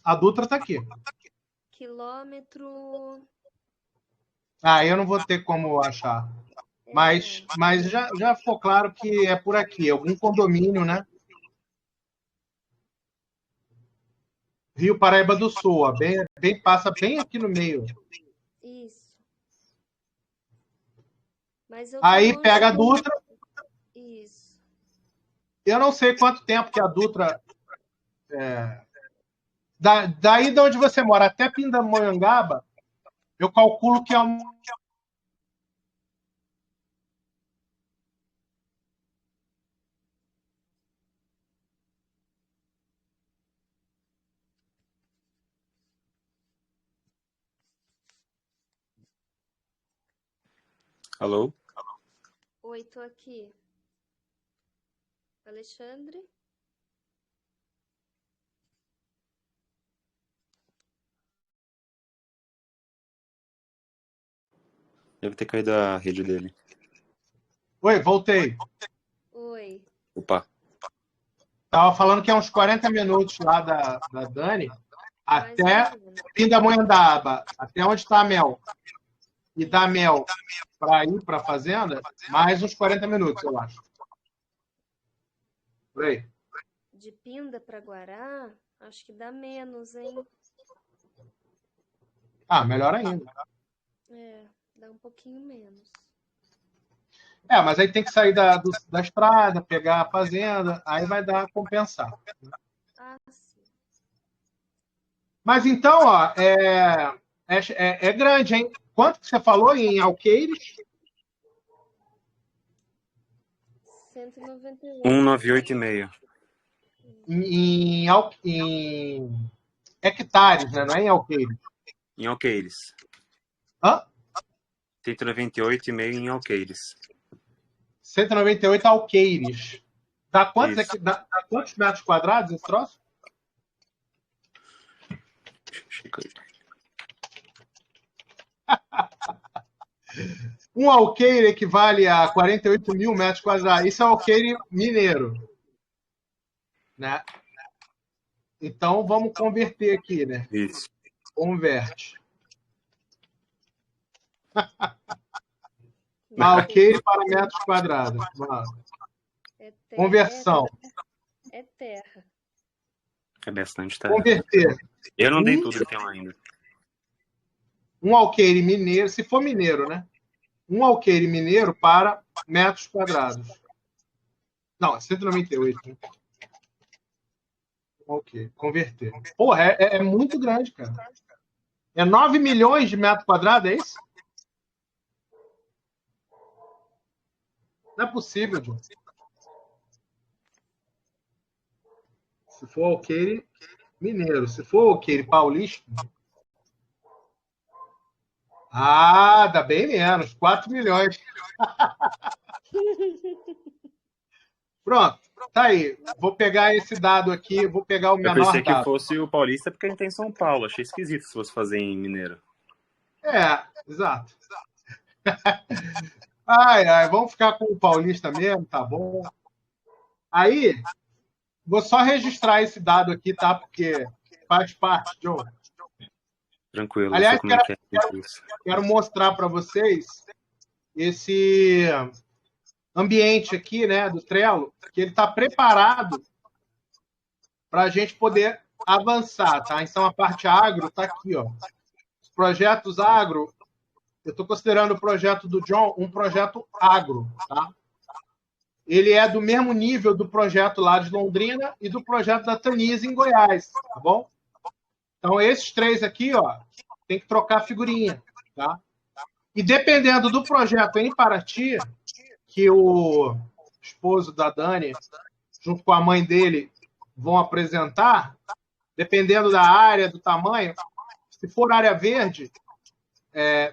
A: A Dutra está aqui.
C: Quilômetro...
A: Eu não vou ter como achar. Mas já ficou claro que é por aqui. Algum condomínio, né? Rio Paraíba do Sul. Passa bem aqui no meio.
C: Isso. Mas
A: aí pega a Dutra.
C: Isso.
A: Eu não sei quanto tempo que a Dutra... Daí de onde você mora até Pindamonhangaba, eu calculo que é
B: Alô?
C: Oi, tô aqui. Alexandre?
B: Deve ter caído a rede dele.
A: Oi, voltei.
C: Oi.
B: Opa.
A: Tava falando que é uns 40 minutos lá da Dani. até Pindamonhangaba, até onde está a Mel, e da Mel para ir para a fazenda, mais uns 40 minutos, eu acho. Por aí.
C: De Pinda para Guará, acho que dá menos, hein?
A: Ah, melhor ainda.
C: Dá um pouquinho menos.
A: Mas aí tem que sair da estrada, pegar a fazenda, aí vai dar compensar.
C: Ah, sim.
A: Mas então, ó, é grande, hein? Quanto que você falou em Alqueires?
C: 198.
B: 198,5.
A: Em hectares, né? Não é em Alqueires.
B: Em Alqueires.
A: Hã?
B: 198,5 em Alqueires.
A: 198 Alqueires. Dá quantos,
B: Isso.
A: dá quantos metros quadrados esse troço? Um alqueire equivale a 48 mil metros quadrados. Isso é alqueire mineiro. Né? Então, vamos converter aqui, né?
B: Isso.
A: Converte. Alqueire para metros quadrados. Conversão.
C: É terra.
B: É bastante terra.
A: Converter.
B: Eu não dei tudo então ainda.
A: Um alqueire mineiro, se for mineiro, né? Um alqueire mineiro para metros quadrados. Não, 198. Né? Ok, converter. Porra, é muito grande, cara. É 9 milhões de metros quadrados, é isso? Não é possível, John. Se for alqueire mineiro, se for alqueire paulista... Ah, dá bem menos, 4 milhões. Pronto, tá aí. Vou pegar esse dado aqui, vou pegar o menor dado.
B: Eu pensei que fosse o paulista porque a gente tem em São Paulo. Achei esquisito se fosse fazer em mineiro.
A: Exato. Ai, vamos ficar com o paulista mesmo, tá bom? Aí, vou só registrar esse dado aqui, tá? Porque faz parte, John.
B: Tranquilo,
A: Aliás,
B: eu sei como
A: quero mostrar para vocês esse ambiente aqui, né, do Trello, que ele está preparado para a gente poder avançar, tá? Então, a parte agro está aqui, ó. Os projetos agro, eu estou considerando o projeto do John um projeto agro, tá? Ele é do mesmo nível do projeto lá de Londrina e do projeto da Tanise em Goiás, tá bom? Então, esses três aqui, ó, tem que trocar figurinha, tá? E dependendo do projeto em Paraty, que o esposo da Dani, junto com a mãe dele, vão apresentar, dependendo da área, do tamanho, se for área verde,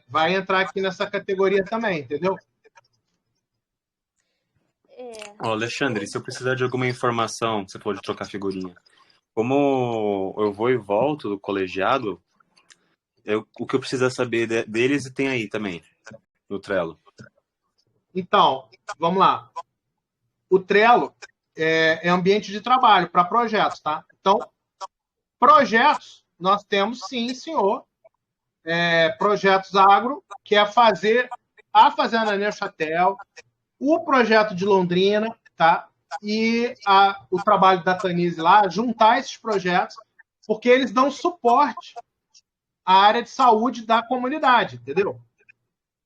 A: vai entrar aqui nessa categoria também, entendeu?
B: Alexandre, se eu precisar de alguma informação, você pode trocar figurinha. Como eu vou e volto do colegiado, o que eu preciso saber deles tem aí também, no Trello.
A: Então, vamos lá. O Trello é ambiente de trabalho para projetos, tá? Então, projetos, nós temos sim, senhor. Projetos agro, que é fazer a Fazenda Neuchatel, o projeto de Londrina, tá? E o trabalho da Tanise lá, juntar esses projetos, porque eles dão suporte à área de saúde da comunidade, entendeu?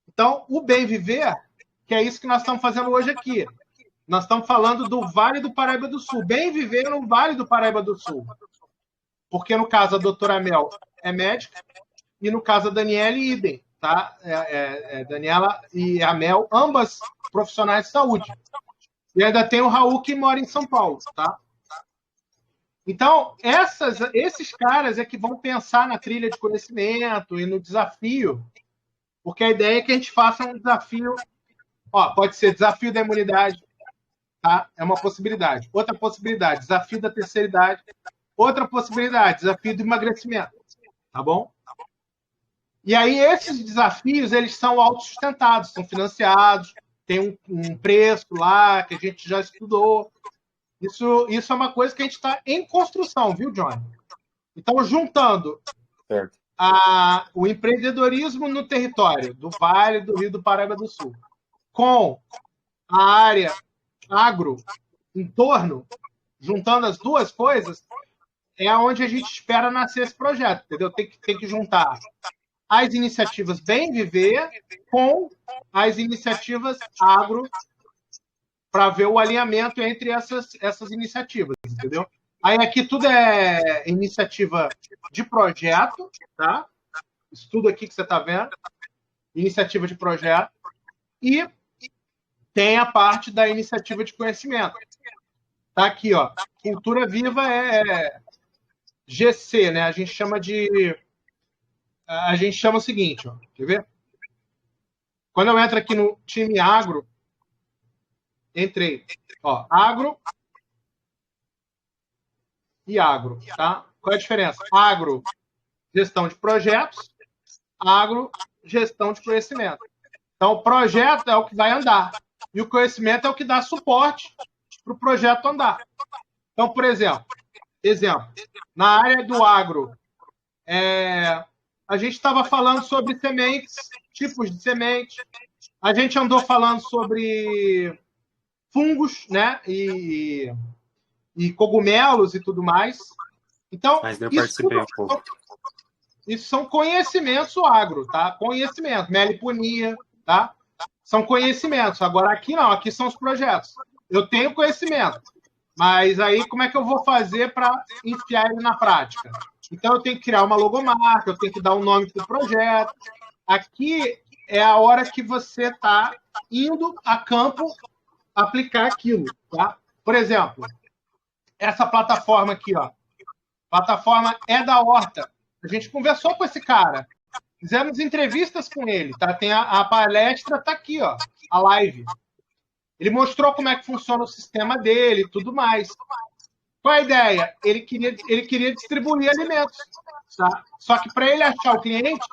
A: Então, o Bem Viver, que é isso que nós estamos fazendo hoje aqui. Nós estamos falando do Vale do Paraíba do Sul. Bem Viver no Vale do Paraíba do Sul. Porque, no caso, a doutora Mel é médica e, no caso, a Daniela, idem, tá? Daniela e a Mel, ambas profissionais de saúde. E ainda tem o Raul, que mora em São Paulo, tá? Então, esses caras é que vão pensar na trilha de conhecimento e no desafio, porque a ideia é que a gente faça um desafio, pode ser desafio da imunidade, tá? É uma possibilidade. Outra possibilidade, desafio da terceira idade. Outra possibilidade, desafio do emagrecimento, tá bom? E aí, esses desafios, eles são autossustentados, são financiados, tem um preço lá que a gente já estudou. Isso é uma coisa que a gente está em construção, viu, Johnny? Então, juntando
B: Certo.
A: o empreendedorismo no território do Vale do Rio do Paraíba do Sul, com a área agro em torno, juntando as duas coisas, é onde a gente espera nascer esse projeto, entendeu? Tem que juntar as iniciativas Bem Viver com as iniciativas agro para ver o alinhamento entre essas iniciativas, entendeu? Aí aqui tudo é iniciativa de projeto, tá? Isso tudo aqui que você está vendo, iniciativa de projeto, e tem a parte da iniciativa de conhecimento. Tá aqui, ó. Cultura Viva é GC, né? A gente chama o seguinte, ó. Quer ver? Quando eu entro aqui no time agro, entrei, ó, agro e agro, tá? Qual é a diferença? Agro, gestão de projetos, agro, gestão de conhecimento. Então, o projeto é o que vai andar e o conhecimento é o que dá suporte para o projeto andar. Então, por exemplo, na área do agro, a gente estava falando sobre sementes, tipos de semente, a gente andou falando sobre fungos, né, e cogumelos e tudo mais. Então,
B: Mas eu participei um pouco.
A: Isso são conhecimentos agro, tá? Conhecimento, meliponia, tá? São conhecimentos. Agora, aqui não, aqui são os projetos. Eu tenho conhecimento, mas aí como é que eu vou fazer para enfiar ele na prática? Então, eu tenho que criar uma logomarca, eu tenho que dar um nome para o projeto. Aqui é a hora que você está indo a campo aplicar aquilo, tá? Por exemplo, essa plataforma aqui, ó. Plataforma é da Horta. A gente conversou com esse cara. Fizemos entrevistas com ele, tá? Tem a palestra, tá aqui, ó, a live. Ele mostrou como é que funciona o sistema dele e tudo mais. Qual a ideia? Ele queria distribuir alimentos, tá? Só que para ele achar o cliente,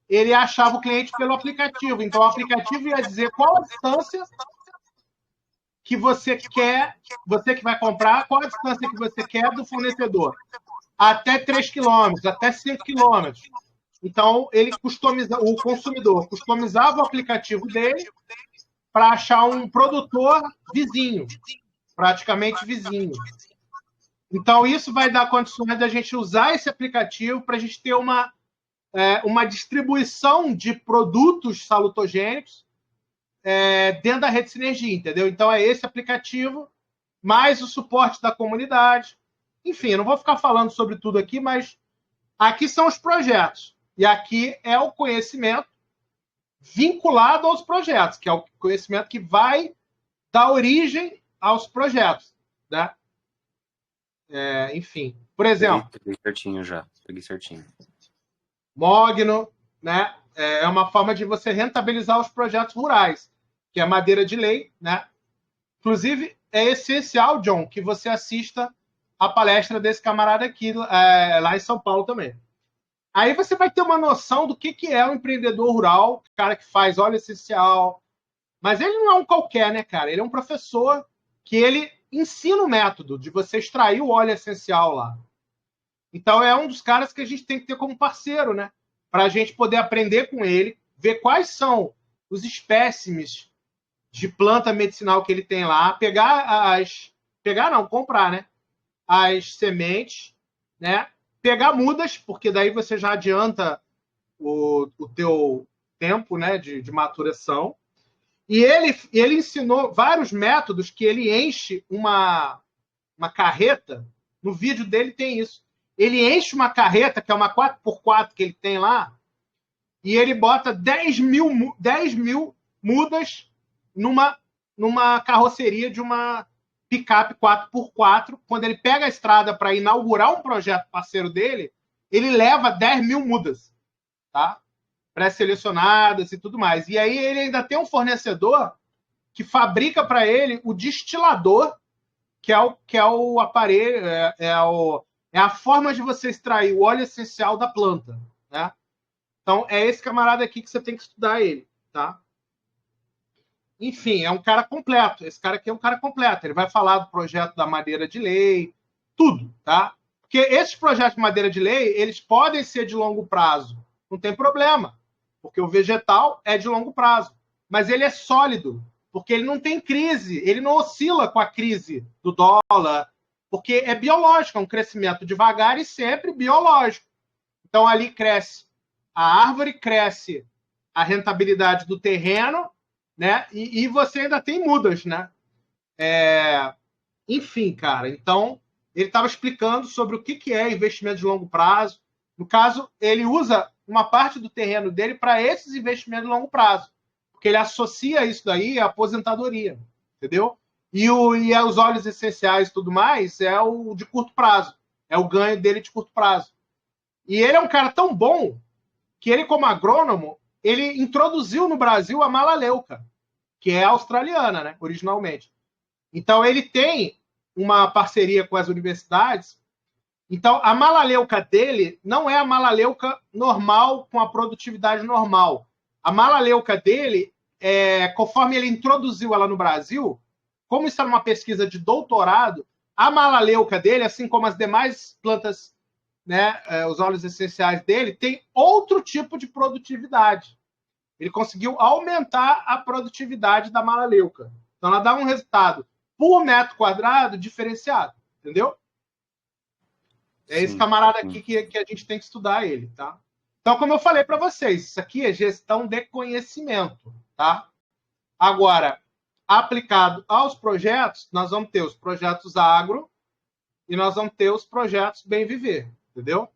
A: ele achava o cliente pelo aplicativo. Então, o aplicativo ia dizer qual a distância que você quer, você que vai comprar, qual a distância que você quer do fornecedor. Até 3 quilômetros, até 5 quilômetros. Então, o consumidor customizava o aplicativo dele para achar um produtor vizinho, praticamente vizinho. Então, isso vai dar condições da gente usar esse aplicativo para a gente ter uma distribuição de produtos salutogênicos dentro da rede Sinergia, entendeu? Então, é esse aplicativo, mais o suporte da comunidade. Enfim, eu não vou ficar falando sobre tudo aqui, mas aqui são os projetos. E aqui é o conhecimento vinculado aos projetos, que é o conhecimento que vai dar origem aos projetos, né? Enfim, por exemplo...
B: Peguei certinho já, peguei certinho.
A: Mogno, né? É uma forma de você rentabilizar os projetos rurais, que é madeira de lei, né? Inclusive, é essencial, John, que você assista a palestra desse camarada aqui, lá em São Paulo também. Aí você vai ter uma noção do que é um empreendedor rural, o cara que faz óleo essencial. Mas ele não é um qualquer, né, cara? Ele é um professor que ele ensina o método de você extrair o óleo essencial lá. Então, é um dos caras que a gente tem que ter como parceiro, né? Para a gente poder aprender com ele, ver quais são os espécimes de planta medicinal que ele tem lá, comprar, né? As sementes, né? Pegar mudas, porque daí você já adianta o teu tempo, né, de maturação. E ele ensinou vários métodos que ele enche uma carreta. No vídeo dele tem isso. Ele enche uma carreta, que é uma 4x4 que ele tem lá, e ele bota 10 mil mudas numa carroceria de uma picape 4x4. Quando ele pega a estrada para inaugurar um projeto parceiro dele, ele leva 10 mil mudas, tá? Pré-selecionadas e tudo mais. E aí ele ainda tem um fornecedor que fabrica para ele o destilador, que é o aparelho, é a forma de você extrair o óleo essencial da planta, né? Então, é esse camarada aqui que você tem que estudar ele, tá? Enfim, é um cara completo. Esse cara aqui é um cara completo. Ele vai falar do projeto da madeira de lei, tudo, tá? Porque esses projetos de madeira de lei, eles podem ser de longo prazo, não tem problema, porque o vegetal é de longo prazo, mas ele é sólido, porque ele não tem crise, ele não oscila com a crise do dólar, porque é biológico, é um crescimento devagar e sempre biológico. Então, ali cresce a árvore, cresce a rentabilidade do terreno, né? E você ainda tem mudas, né? Enfim, cara, então ele estava explicando sobre o que é investimento de longo prazo. No caso, ele usa uma parte do terreno dele para esses investimentos de longo prazo, porque ele associa isso daí à aposentadoria, entendeu? E os óleos essenciais e tudo mais é o de curto prazo, é o ganho dele de curto prazo. E ele é um cara tão bom que ele, como agrônomo, ele introduziu no Brasil a malaleuca, que é australiana, né, originalmente. Então, ele tem uma parceria com as universidades. Então, a malaleuca dele não é a malaleuca normal, com a produtividade normal. A malaleuca dele, conforme ele introduziu ela no Brasil, como está numa pesquisa de doutorado, a malaleuca dele, assim como as demais plantas, né, os óleos essenciais dele, tem outro tipo de produtividade. Ele conseguiu aumentar a produtividade da malaleuca. Então, ela dá um resultado por metro quadrado diferenciado, entendeu? É esse camarada aqui que a gente tem que estudar ele, tá? Então, como eu falei para vocês, isso aqui é gestão de conhecimento, tá? Agora, aplicado aos projetos, nós vamos ter os projetos agro e nós vamos ter os projetos bem viver, entendeu?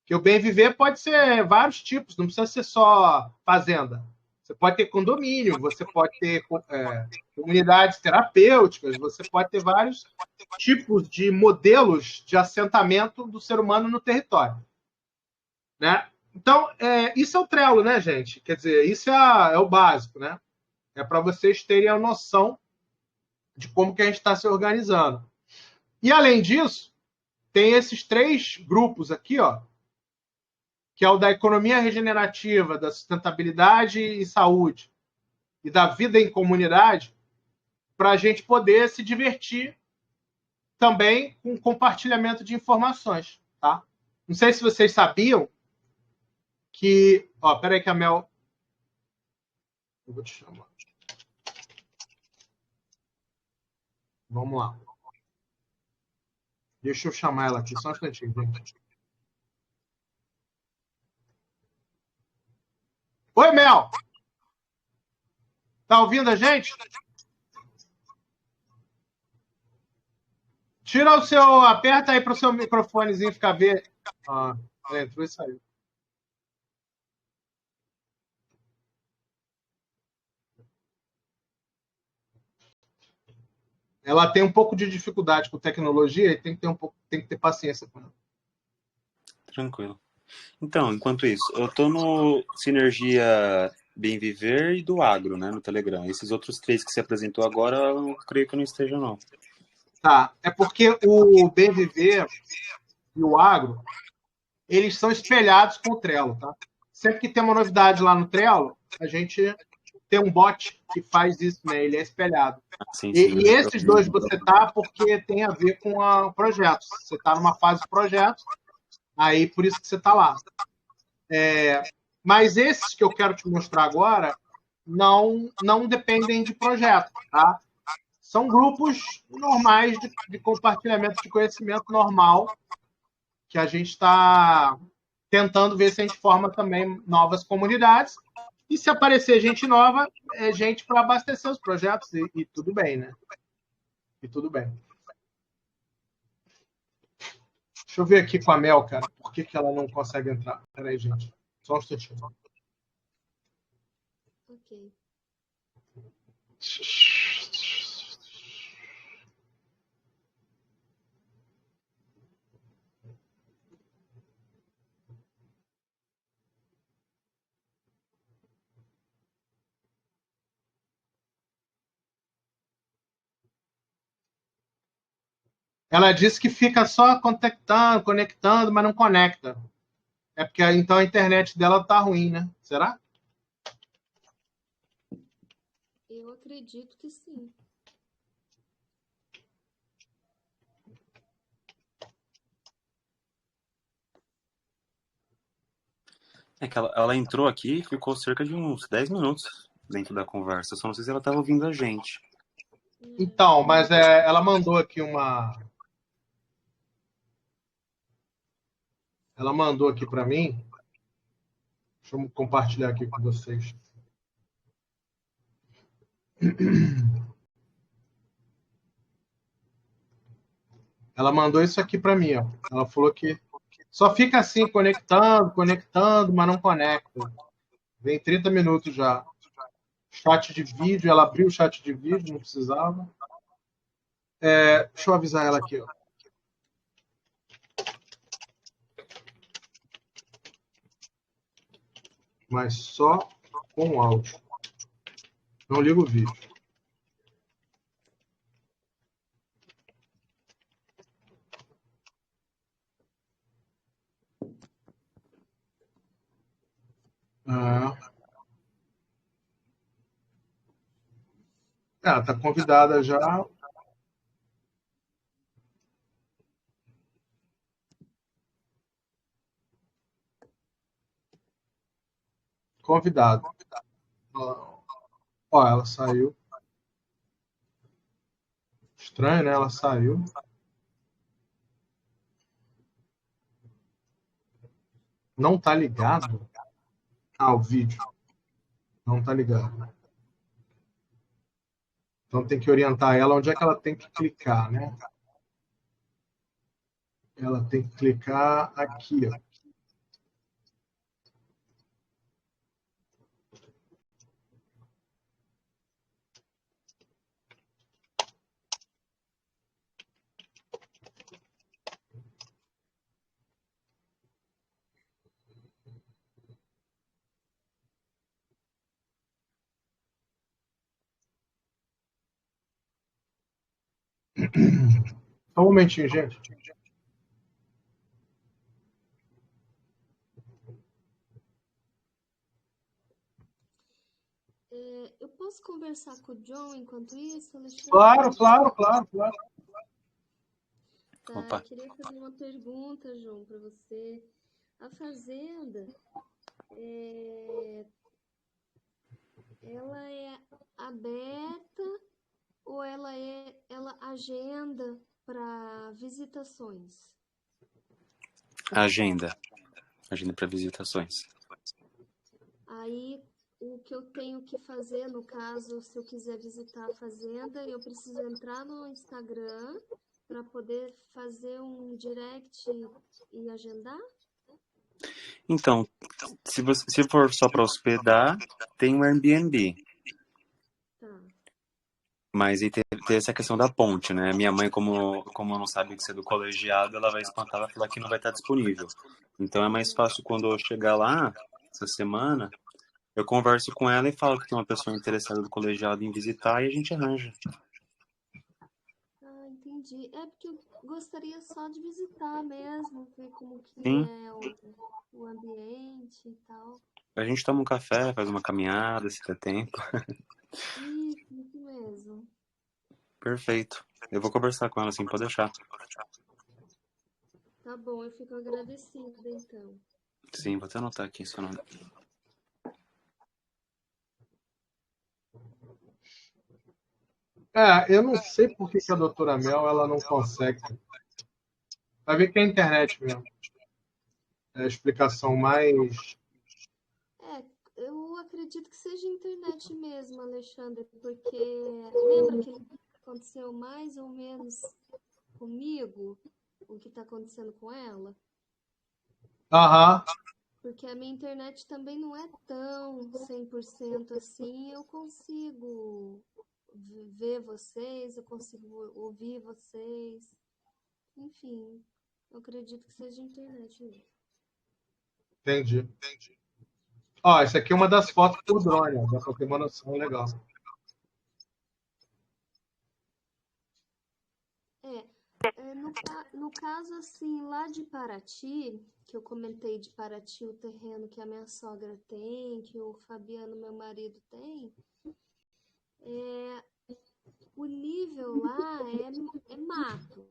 A: Que o bem viver pode ser vários tipos, não precisa ser só fazenda. Você pode ter condomínio, você pode ter comunidades terapêuticas, você pode ter vários tipos de modelos de assentamento do ser humano no território, né? Então, isso é o Trello, né, gente? Quer dizer, isso é o básico, né? É para vocês terem a noção de como que a gente está se organizando. E, além disso, tem esses 3 grupos aqui, ó, que é o da economia regenerativa, da sustentabilidade e saúde, e da vida em comunidade, para a gente poder se divertir também com compartilhamento de informações, tá? Não sei se vocês sabiam que... Ó, peraí que a Mel... Eu vou te chamar. Vamos lá. Deixa eu chamar ela aqui, só um instantinho, gente. Oi, Mel! Tá ouvindo a gente? Tira o seu... Aperta aí para o seu microfonezinho ficar ver. Ah, entrou e saiu. Ela tem um pouco de dificuldade com tecnologia e tem que ter paciência com ela.
B: Tranquilo. Então, enquanto isso, eu tô no Sinergia Bem Viver e do Agro, né, no Telegram. Esses outros 3 que você apresentou agora, eu creio que não estejam, não.
A: Tá, é porque o Bem Viver e o Agro, eles são espelhados com o Trello, tá? Sempre que tem uma novidade lá no Trello, a gente tem um bot que faz isso, né? Ele é espelhado.
B: Sim,
A: E esses 2 você tá porque tem a ver com projetos. Você tá numa fase de projetos, aí por isso que você tá lá. Mas esses que eu quero te mostrar agora não dependem de projeto, tá? São grupos normais de compartilhamento de conhecimento normal que a gente está tentando ver se a gente forma também novas comunidades. E se aparecer gente nova, é gente para abastecer os projetos e tudo bem, né? E tudo bem. Deixa eu ver aqui com a Mel, cara. Por que ela não consegue entrar? Peraí, gente. Só um instantinho.
C: Ok.
A: Ela disse que fica só conectando, mas não conecta. É porque então a internet dela tá ruim, né? Será?
C: Eu acredito que sim.
B: É que ela entrou aqui e ficou cerca de uns 10 minutos dentro da conversa. Só não sei se ela estava ouvindo a gente.
A: Então, mas ela mandou aqui uma. Ela mandou aqui para mim. Deixa eu compartilhar aqui com vocês. Ela mandou isso aqui para mim, ó. Ela falou que só fica assim, conectando, mas não conecta. Vem 30 minutos já. Chat de vídeo, ela abriu o chat de vídeo, não precisava. Deixa eu avisar ela aqui, ó. Mas só com áudio. Não liga o vídeo. Ela está convidada já. Convidado. Ó, ela saiu. Estranho, né? Ela saiu. Não tá ligado? O vídeo. Não tá ligado. Então tem que orientar ela onde é que ela tem que clicar, né? Ela tem que clicar aqui, ó. Só um momentinho, gente.
C: Eu posso conversar com o John enquanto isso, Alexandre?
A: Claro.
C: Tá,
B: Opa.
C: eu queria fazer uma pergunta, João, para você. A fazenda, ela é aberta ou ela agenda para visitações?
B: Agenda para visitações.
C: Aí, o que eu tenho que fazer, no caso, se eu quiser visitar a fazenda, eu preciso entrar no Instagram para poder fazer um direct e agendar?
B: Então, se for só para hospedar, tem um Airbnb.
C: Tá.
B: Mas aí tem essa questão da ponte, né? Minha mãe, como não sabe que você é do colegiado, ela vai espantar, ela falar que não vai estar disponível. Então é mais fácil quando eu chegar lá, essa semana, eu converso com ela e falo que tem uma pessoa interessada do colegiado em visitar e a gente arranja.
C: Ah, entendi. É porque eu gostaria só de visitar mesmo, ver como que
B: Sim,
C: é o ambiente e tal.
B: a gente toma um café, faz uma caminhada, se der tempo.
C: Isso mesmo.
B: Perfeito. Eu vou conversar com ela assim, pode deixar.
C: Tá bom, eu fico agradecida então.
B: Sim, vou até anotar aqui seu nome.
A: Eu não sei por que a doutora Mel ela não consegue. Vai ver que é a internet mesmo. É a explicação mais.
C: Eu acredito que seja internet mesmo, Alexandre, porque lembra que aconteceu mais ou menos comigo o que está acontecendo com ela?
A: Aham.
C: Porque a minha internet também não é tão 100% assim. Eu consigo ver vocês, eu consigo ouvir vocês. Enfim, eu acredito que seja internet mesmo.
A: Entendi. Ó, essa aqui é uma das fotos por drone, ó. Dá pra ter uma noção legal.
C: No caso, assim, lá de Paraty, que eu comentei de Paraty, o terreno que a minha sogra tem, que o Fabiano, meu marido, tem, o nível lá é mato.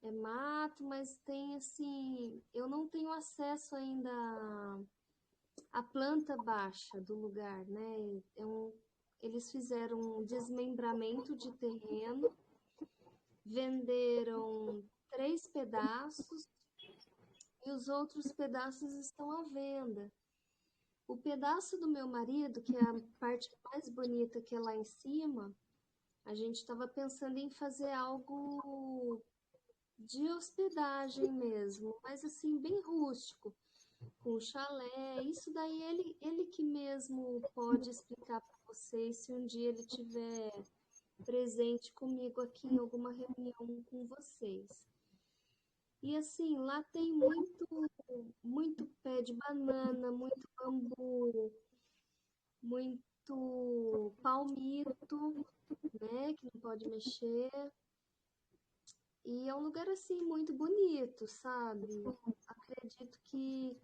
C: É mato, mas tem assim, eu não tenho acesso ainda a planta baixa do lugar, né? Eles fizeram um desmembramento de terreno, venderam 3 pedaços e os outros pedaços estão à venda. O pedaço do meu marido, que é a parte mais bonita, que é lá em cima, a gente estava pensando em fazer algo de hospedagem mesmo, mas assim, bem rústico, com chalé. Isso daí ele que mesmo pode explicar para vocês se um dia ele tiver presente comigo aqui em alguma reunião com vocês. E assim, lá tem muito pé de banana, muito bambu, muito palmito, né, que não pode mexer. E é um lugar assim muito bonito, sabe? Acredito que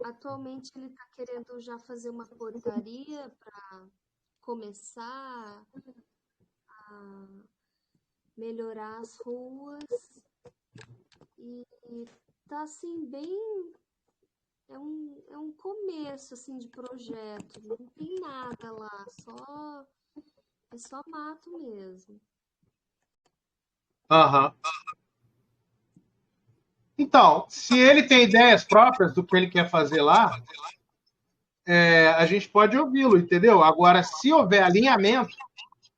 C: atualmente ele está querendo já fazer uma portaria para começar a melhorar as ruas. E tá assim bem, é um começo assim de projeto, não tem nada lá, é só mato mesmo.
A: Aham. Então, se ele tem ideias próprias do que ele quer fazer lá, a gente pode ouvi-lo, entendeu? Agora, se houver alinhamento,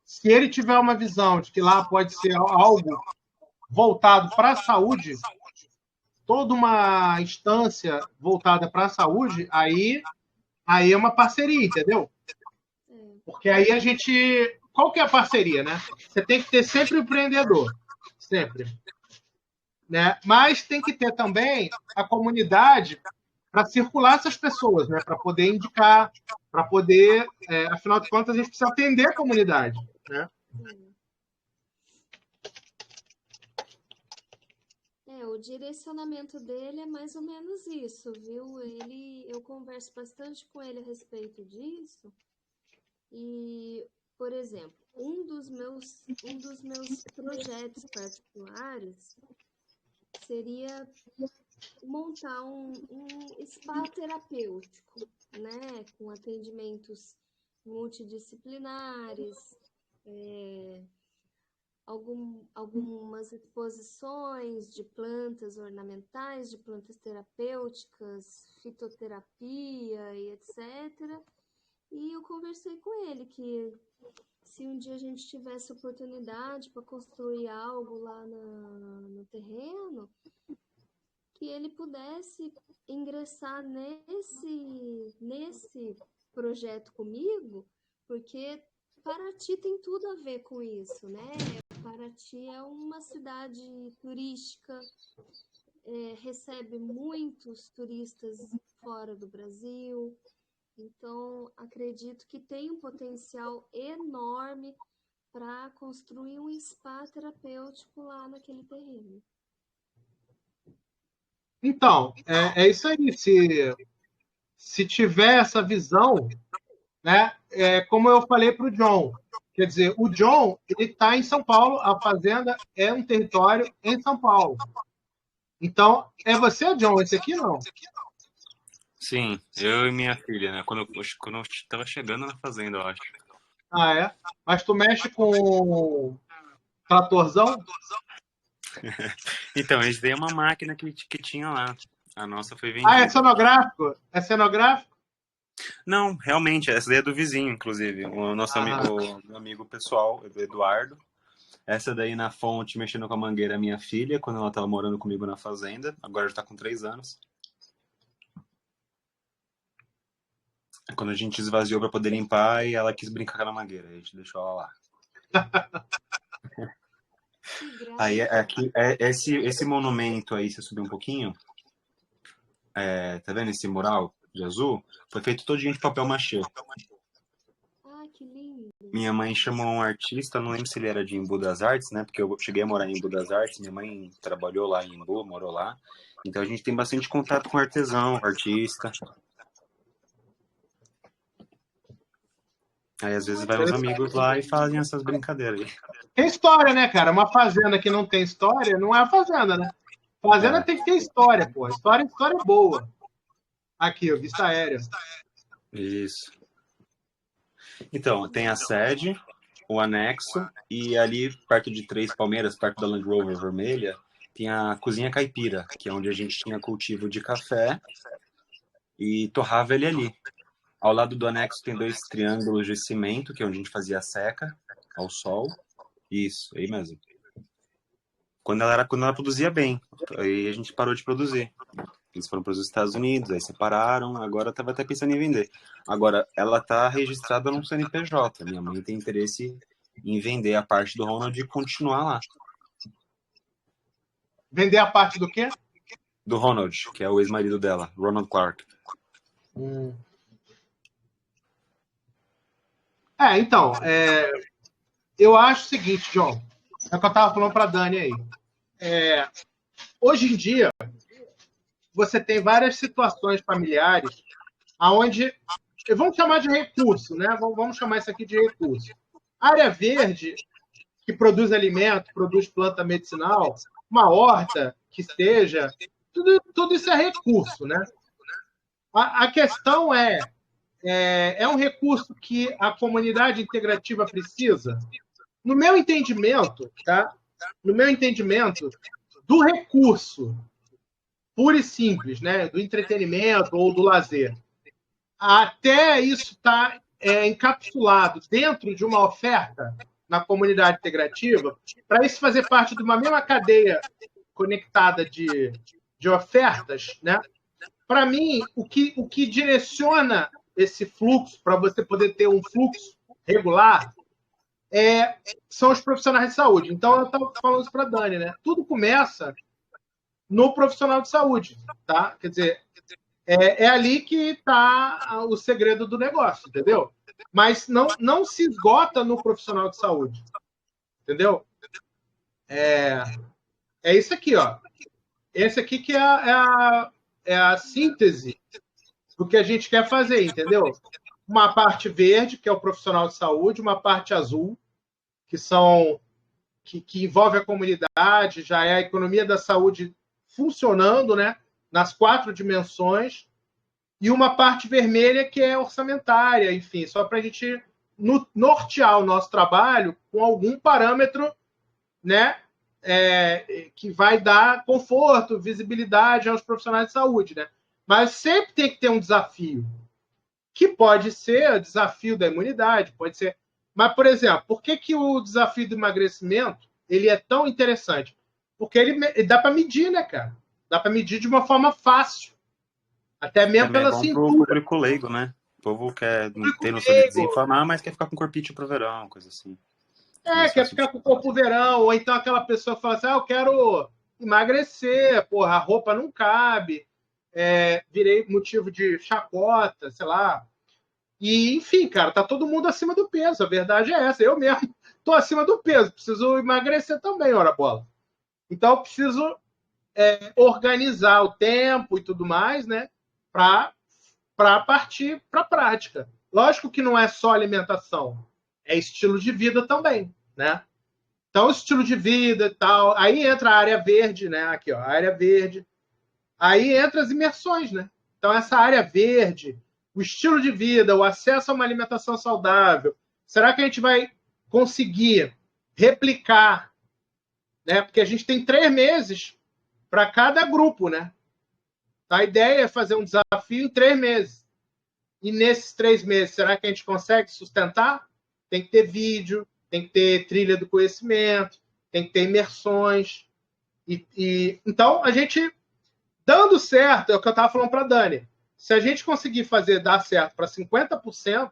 A: se ele tiver uma visão de que lá pode ser algo voltado para a saúde, toda uma instância voltada para a saúde, aí é uma parceria, entendeu? Porque aí a gente... Qual que é a parceria, né? Você tem que ter sempre o empreendedor, sempre. Né? Mas tem que ter também a comunidade para circular essas pessoas, né? Para poder indicar, para poder... afinal de contas, a gente precisa atender a comunidade, né?
C: O direcionamento dele é mais ou menos isso, viu? Eu converso bastante com ele a respeito disso. E, por exemplo, um dos meus projetos particulares seria montar um spa terapêutico, né? Com atendimentos multidisciplinares, algumas exposições de plantas ornamentais, de plantas terapêuticas, fitoterapia e etc. E eu conversei com ele que se um dia a gente tivesse oportunidade para construir algo lá no terreno, que ele pudesse ingressar nesse projeto comigo, porque Paraty tem tudo a ver com isso, né? Paraty é uma cidade turística, recebe muitos turistas fora do Brasil, então acredito que tem um potencial enorme para construir um spa terapêutico lá naquele terreno.
A: Então, é isso aí. Se tiver essa visão, né? Como eu falei para o John, quer dizer, o John ele está em São Paulo, a fazenda é um território em São Paulo. Então, é você, John, esse aqui não?
B: Sim, eu e minha filha, né? Quando eu estava chegando na fazenda, eu acho.
A: Ah, é? Mas tu mexe com tratorzão?
B: Então, eles dei uma máquina que tinha lá. A nossa foi vendida.
A: Ah, é cenográfico? É cenográfico?
B: Não, realmente, essa daí é do vizinho, inclusive. O nosso meu amigo pessoal, o Eduardo. Essa daí na fonte, mexendo com a mangueira, é minha filha, quando ela estava morando comigo na fazenda. Agora já tá com 3 anos. Quando a gente esvaziou para poder limpar, e ela quis brincar com a mangueira. A gente deixou ela lá. Aí, aqui, esse monumento aí, se eu subir um pouquinho, tá vendo esse mural de azul? Foi feito todo de papel machê.
C: Ah, que lindo.
B: Minha mãe chamou um artista, não lembro se ele era de Embu das Artes, né? Porque eu cheguei a morar em Embu das Artes, minha mãe trabalhou lá em Embu, morou lá. Então a gente tem bastante contato com artesão, artista. Aí às vezes vai uns amigos lá e fazem essas brincadeiras aí.
A: Tem história, né, cara? Uma fazenda que não tem história não é a fazenda, né? Fazenda tem que ter história, pô. História é boa. Aqui, ó, vista aérea.
B: Isso. Então, tem a sede, o anexo, e ali perto de Três Palmeiras, perto da Land Rover vermelha, tem a Cozinha Caipira, que é onde a gente tinha cultivo de café e torrava ele ali. Ao lado do anexo tem 2 triângulos de cimento, que é onde a gente fazia a seca ao sol. Isso, aí mesmo. Quando ela produzia bem, aí a gente parou de produzir. Eles foram para os Estados Unidos, aí separaram, agora estava até pensando em vender. Agora, ela está registrada no CNPJ. Minha mãe tem interesse em vender a parte do Ronald e continuar lá.
A: Vender a parte do quê?
B: Do Ronald, que é o ex-marido dela, Ronald Clark.
A: Então, eu acho o seguinte, John, é o que eu estava falando para a Dani aí. Hoje em dia, você tem várias situações familiares onde, vamos chamar de recurso, né? Vamos chamar isso aqui de recurso. Área verde, que produz alimento, produz planta medicinal, uma horta que seja, tudo isso é recurso, né? A questão é um recurso que a comunidade integrativa precisa? No meu entendimento, tá? No meu entendimento, do recurso puro e simples, né? Do entretenimento ou do lazer, até isso está encapsulado dentro de uma oferta na comunidade integrativa, para isso fazer parte de uma mesma cadeia conectada de ofertas, né? Para mim, o que direciona esse fluxo, para você poder ter um fluxo regular, são os profissionais de saúde. Então, eu estava falando isso para a Dani, né? Tudo começa no profissional de saúde, tá? Quer dizer, é ali que está o segredo do negócio, entendeu? Mas não se esgota no profissional de saúde, entendeu? É isso aqui, ó. Esse aqui que é a síntese do que a gente quer fazer, entendeu? Uma parte verde, que é o profissional de saúde, uma parte azul, que envolve a comunidade, já é a economia da saúde funcionando, né? Nas 4 dimensões, e uma parte vermelha que é orçamentária, enfim, só para a gente nortear o nosso trabalho com algum parâmetro, né? Que vai dar conforto, visibilidade aos profissionais de saúde, né? Mas sempre tem que ter um desafio, que pode ser o desafio da imunidade, pode ser. Mas, por exemplo, por que o desafio do emagrecimento ele é tão interessante? Porque ele dá para medir, né, cara? Dá para medir de uma forma fácil. Até mesmo
B: Também
A: pela
B: é bom
A: cintura.
B: pro público leigo, né? O povo quer ter noção de desinflamar, mas quer ficar com corpite pro verão, coisa assim.
A: Quer ficar com o corpo verão, ou então aquela pessoa que fala assim, eu quero emagrecer, porra, a roupa não cabe, virei motivo de chacota, sei lá. E, enfim, cara, tá todo mundo acima do peso, a verdade é essa. Eu mesmo tô acima do peso, preciso emagrecer também, ora bola. Então, eu preciso organizar o tempo e tudo mais, né, para partir para a prática. Lógico que não é só alimentação, é estilo de vida também, né? Então, estilo de vida e tal. Aí entra a área verde, né? Aqui, ó, a área verde. Aí entra as imersões, né? Então, essa área verde, o estilo de vida, o acesso a uma alimentação saudável, será que a gente vai conseguir replicar, né? Porque a gente tem 3 meses para cada grupo, né? A ideia é fazer um desafio em 3 meses. E nesses 3 meses, será que a gente consegue sustentar? Tem que ter vídeo, tem que ter trilha do conhecimento, tem que ter imersões. Então, a gente, dando certo, é o que eu estava falando para a Dani, se a gente conseguir dar certo para 50%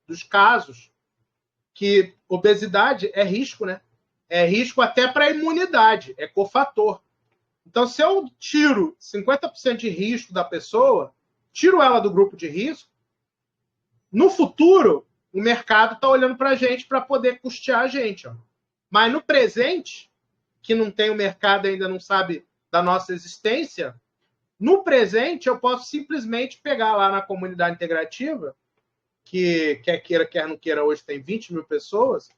A: dos casos, que obesidade é risco, né? É risco até para a imunidade, é cofator. Então, se eu tiro 50% de risco da pessoa, tiro ela do grupo de risco, no futuro, o mercado está olhando para a gente para poder custear a gente. Ó. Mas no presente, que não tem o mercado ainda não sabe da nossa existência, no presente eu posso simplesmente pegar lá na comunidade integrativa, que quer queira, quer não queira, hoje tem 20 mil pessoas,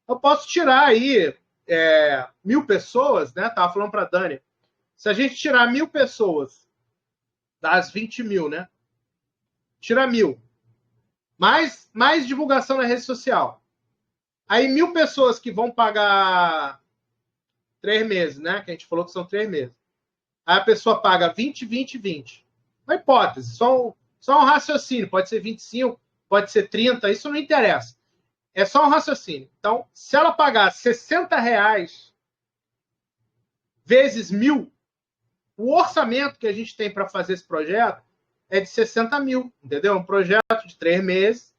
A: eu posso tirar aí 1.000 pessoas, né? Estava falando para a Dani, se a gente tirar 1.000 pessoas das 20 mil, né? tira 1.000. Mais divulgação na rede social. Aí 1.000 pessoas que vão pagar 3 meses, né? Que a gente falou que são 3 meses. Aí a pessoa paga 20, 20, 20. Uma hipótese, só um raciocínio. Pode ser 25, pode ser 30, isso não interessa. É só um raciocínio. Então, se ela pagar R$60 vezes 1.000, o orçamento que a gente tem para fazer esse projeto é de 60 mil, entendeu? Um projeto de 3 meses,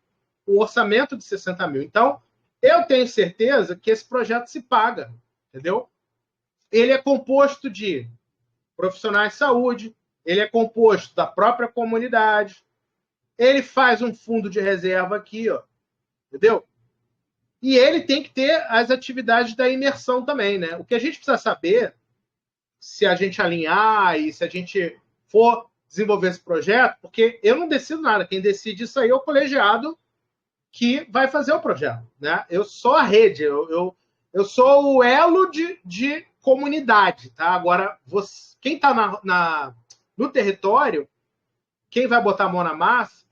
A: o orçamento de 60 mil. Então, eu tenho certeza que esse projeto se paga, entendeu? Ele é composto de profissionais de saúde, ele é composto da própria comunidade, ele faz um fundo de reserva aqui, ó, entendeu? E ele tem que ter as atividades da imersão também, né? O que a gente precisa saber, se a gente alinhar e se a gente for desenvolver esse projeto, porque eu não decido nada, quem decide isso aí é o colegiado que vai fazer o projeto, né? Eu sou a rede, eu sou o elo de comunidade, tá? Agora, quem está no território, quem vai botar a mão na massa,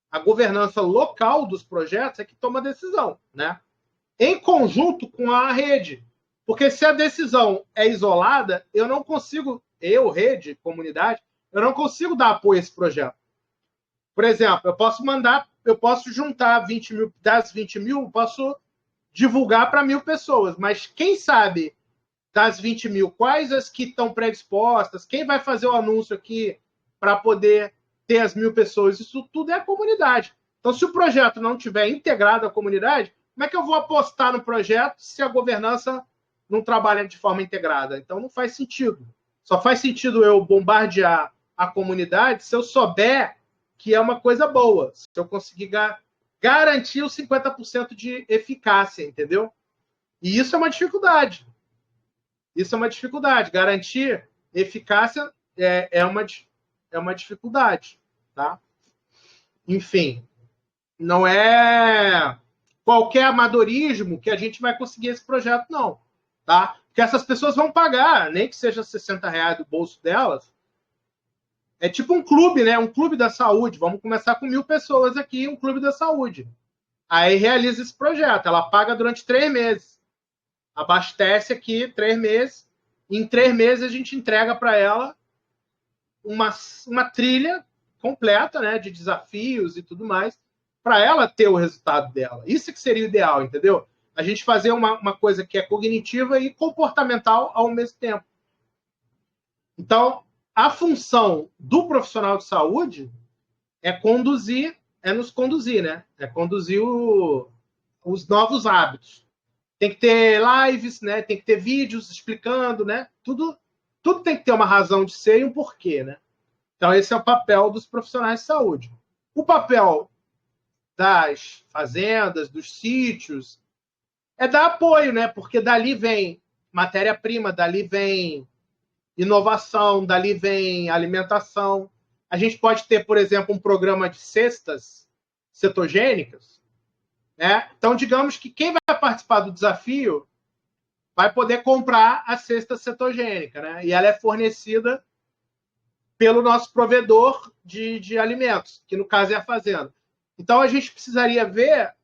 A: a governança local dos projetos é que toma a decisão, né? Em conjunto com a rede. Porque se a decisão é isolada, eu não consigo, rede, comunidade, eu não consigo dar apoio a esse projeto. Por exemplo, eu posso juntar 20 mil, das 20 mil, posso divulgar para 1.000 pessoas, mas quem sabe das 20 mil, quais as que estão predispostas, quem vai fazer o anúncio aqui para poder ter as 1.000 pessoas, isso tudo é a comunidade. Então, se o projeto não tiver integrado à comunidade, como é que eu vou apostar no projeto se a governança não trabalha de forma integrada? Então, não faz sentido. Só faz sentido eu bombardear a comunidade se eu souber que é uma coisa boa, se eu conseguir garantir os 50% de eficácia, entendeu? E isso é uma dificuldade. Isso é uma dificuldade. Garantir eficácia é uma dificuldade, tá? Enfim, não é qualquer amadorismo que a gente vai conseguir esse projeto, não, tá? Porque essas pessoas vão pagar, nem que seja R$60 do bolso delas. É tipo um clube, né? Um clube da saúde. Vamos começar com 1.000 pessoas aqui, um clube da saúde. Aí realiza esse projeto. Ela paga durante 3 meses. Abastece aqui 3 meses. Em 3 meses a gente entrega para ela uma trilha completa, né? De desafios e tudo mais, para ela ter o resultado dela. Isso que seria o ideal, entendeu? A gente fazer uma coisa que é cognitiva e comportamental ao mesmo tempo. Então, a função do profissional de saúde é nos conduzir, né? É conduzir os novos hábitos. Tem que ter lives, né? Tem que ter vídeos explicando, né? Tudo tem que ter uma razão de ser e um porquê, né? Então, esse é o papel dos profissionais de saúde. O papel das fazendas, dos sítios, é dar apoio, né? Porque dali vem matéria-prima, dali vem inovação, dali vem alimentação. A gente pode ter, por exemplo, um programa de cestas cetogênicas, né? Então, digamos que quem vai participar do desafio vai poder comprar a cesta cetogênica, né? E ela é fornecida pelo nosso provedor de alimentos, que no caso é a fazenda. Então, a gente precisaria ver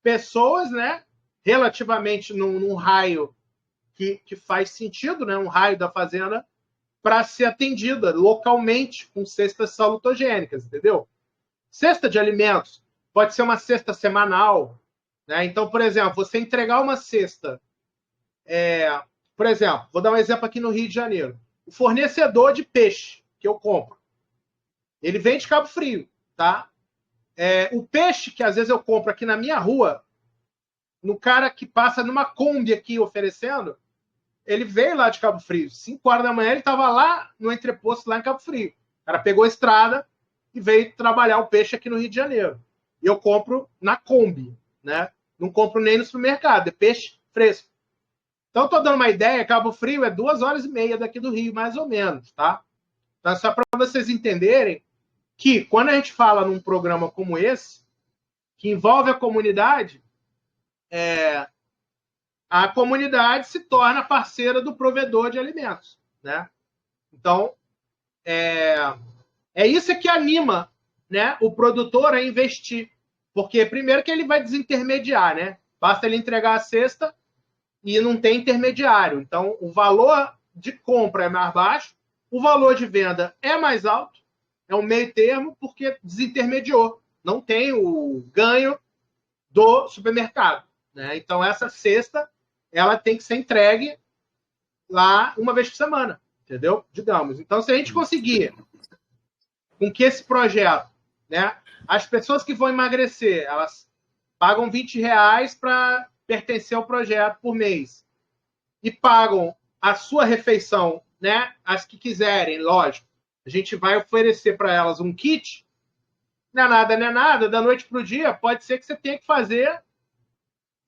A: pessoas, né, relativamente num raio que faz sentido, né, um raio da fazenda, para ser atendida localmente com cestas salutogênicas, entendeu? Cesta de alimentos pode ser uma cesta semanal, né? Então, por exemplo, você entregar uma cesta, por exemplo, vou dar um exemplo aqui no Rio de Janeiro. O fornecedor de peixe que eu compro, ele vem de Cabo Frio, tá? O peixe que às vezes eu compro aqui na minha rua, no cara que passa numa Kombi aqui oferecendo, ele veio lá de Cabo Frio. 5 horas da manhã ele estava lá no entreposto, lá em Cabo Frio. O cara pegou a estrada e veio trabalhar o peixe aqui no Rio de Janeiro. E eu compro na Kombi, né? Não compro nem no supermercado, é peixe fresco. Então, estou dando uma ideia, Cabo Frio é 2h30 daqui do Rio, mais ou menos, tá? Então, só para vocês entenderem que, quando a gente fala num programa como esse, que envolve a comunidade se torna parceira do provedor de alimentos, né? Então, é isso que anima né, o produtor a investir. Porque, primeiro, que ele vai desintermediar, né? Basta ele entregar a cesta e não tem intermediário. Então, o valor de compra é mais baixo, o valor de venda é mais alto, é um meio termo, porque desintermediou. Não tem o ganho do supermercado, né? Então, essa cesta ela tem que ser entregue lá uma vez por semana, entendeu? Digamos. Então, se a gente conseguir com que esse projeto, né, as pessoas que vão emagrecer, elas pagam R$ 20 para pertencer ao projeto por mês e pagam a sua refeição, né, as que quiserem, lógico. A gente vai oferecer para elas um kit. Não é nada, da noite para o dia, pode ser que você tenha que fazer,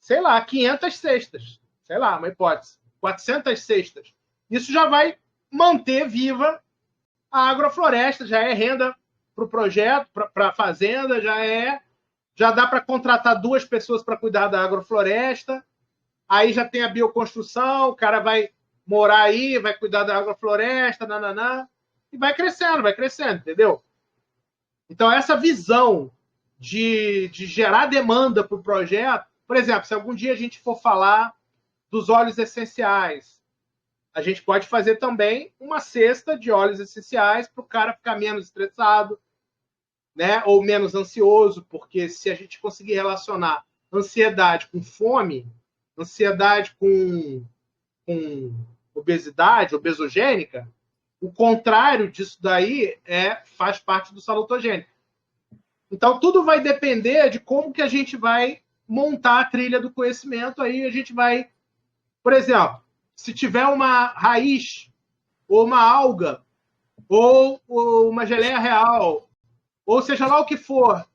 A: sei lá, 500 cestas. Sei lá, uma hipótese. 400 cestas. Isso já vai manter viva a agrofloresta, já é renda para o projeto, para a fazenda, já dá para contratar 2 pessoas para cuidar da agrofloresta, aí já tem a bioconstrução, o cara vai morar aí, vai cuidar da agrofloresta, nananá, e vai crescendo, entendeu? Então, essa visão de gerar demanda para o projeto, por exemplo, se algum dia a gente for falar dos óleos essenciais, a gente pode fazer também uma cesta de óleos essenciais para o cara ficar menos estressado, né? Ou menos ansioso, porque se a gente conseguir relacionar ansiedade com fome, ansiedade com obesidade, obesogênica, o contrário disso daí faz parte do salutogênico. Então, tudo vai depender de como que a gente vai montar a trilha do conhecimento. Aí a gente vai, por exemplo, se tiver uma raiz, ou uma alga, ou uma geleia real, ou seja lá o que for,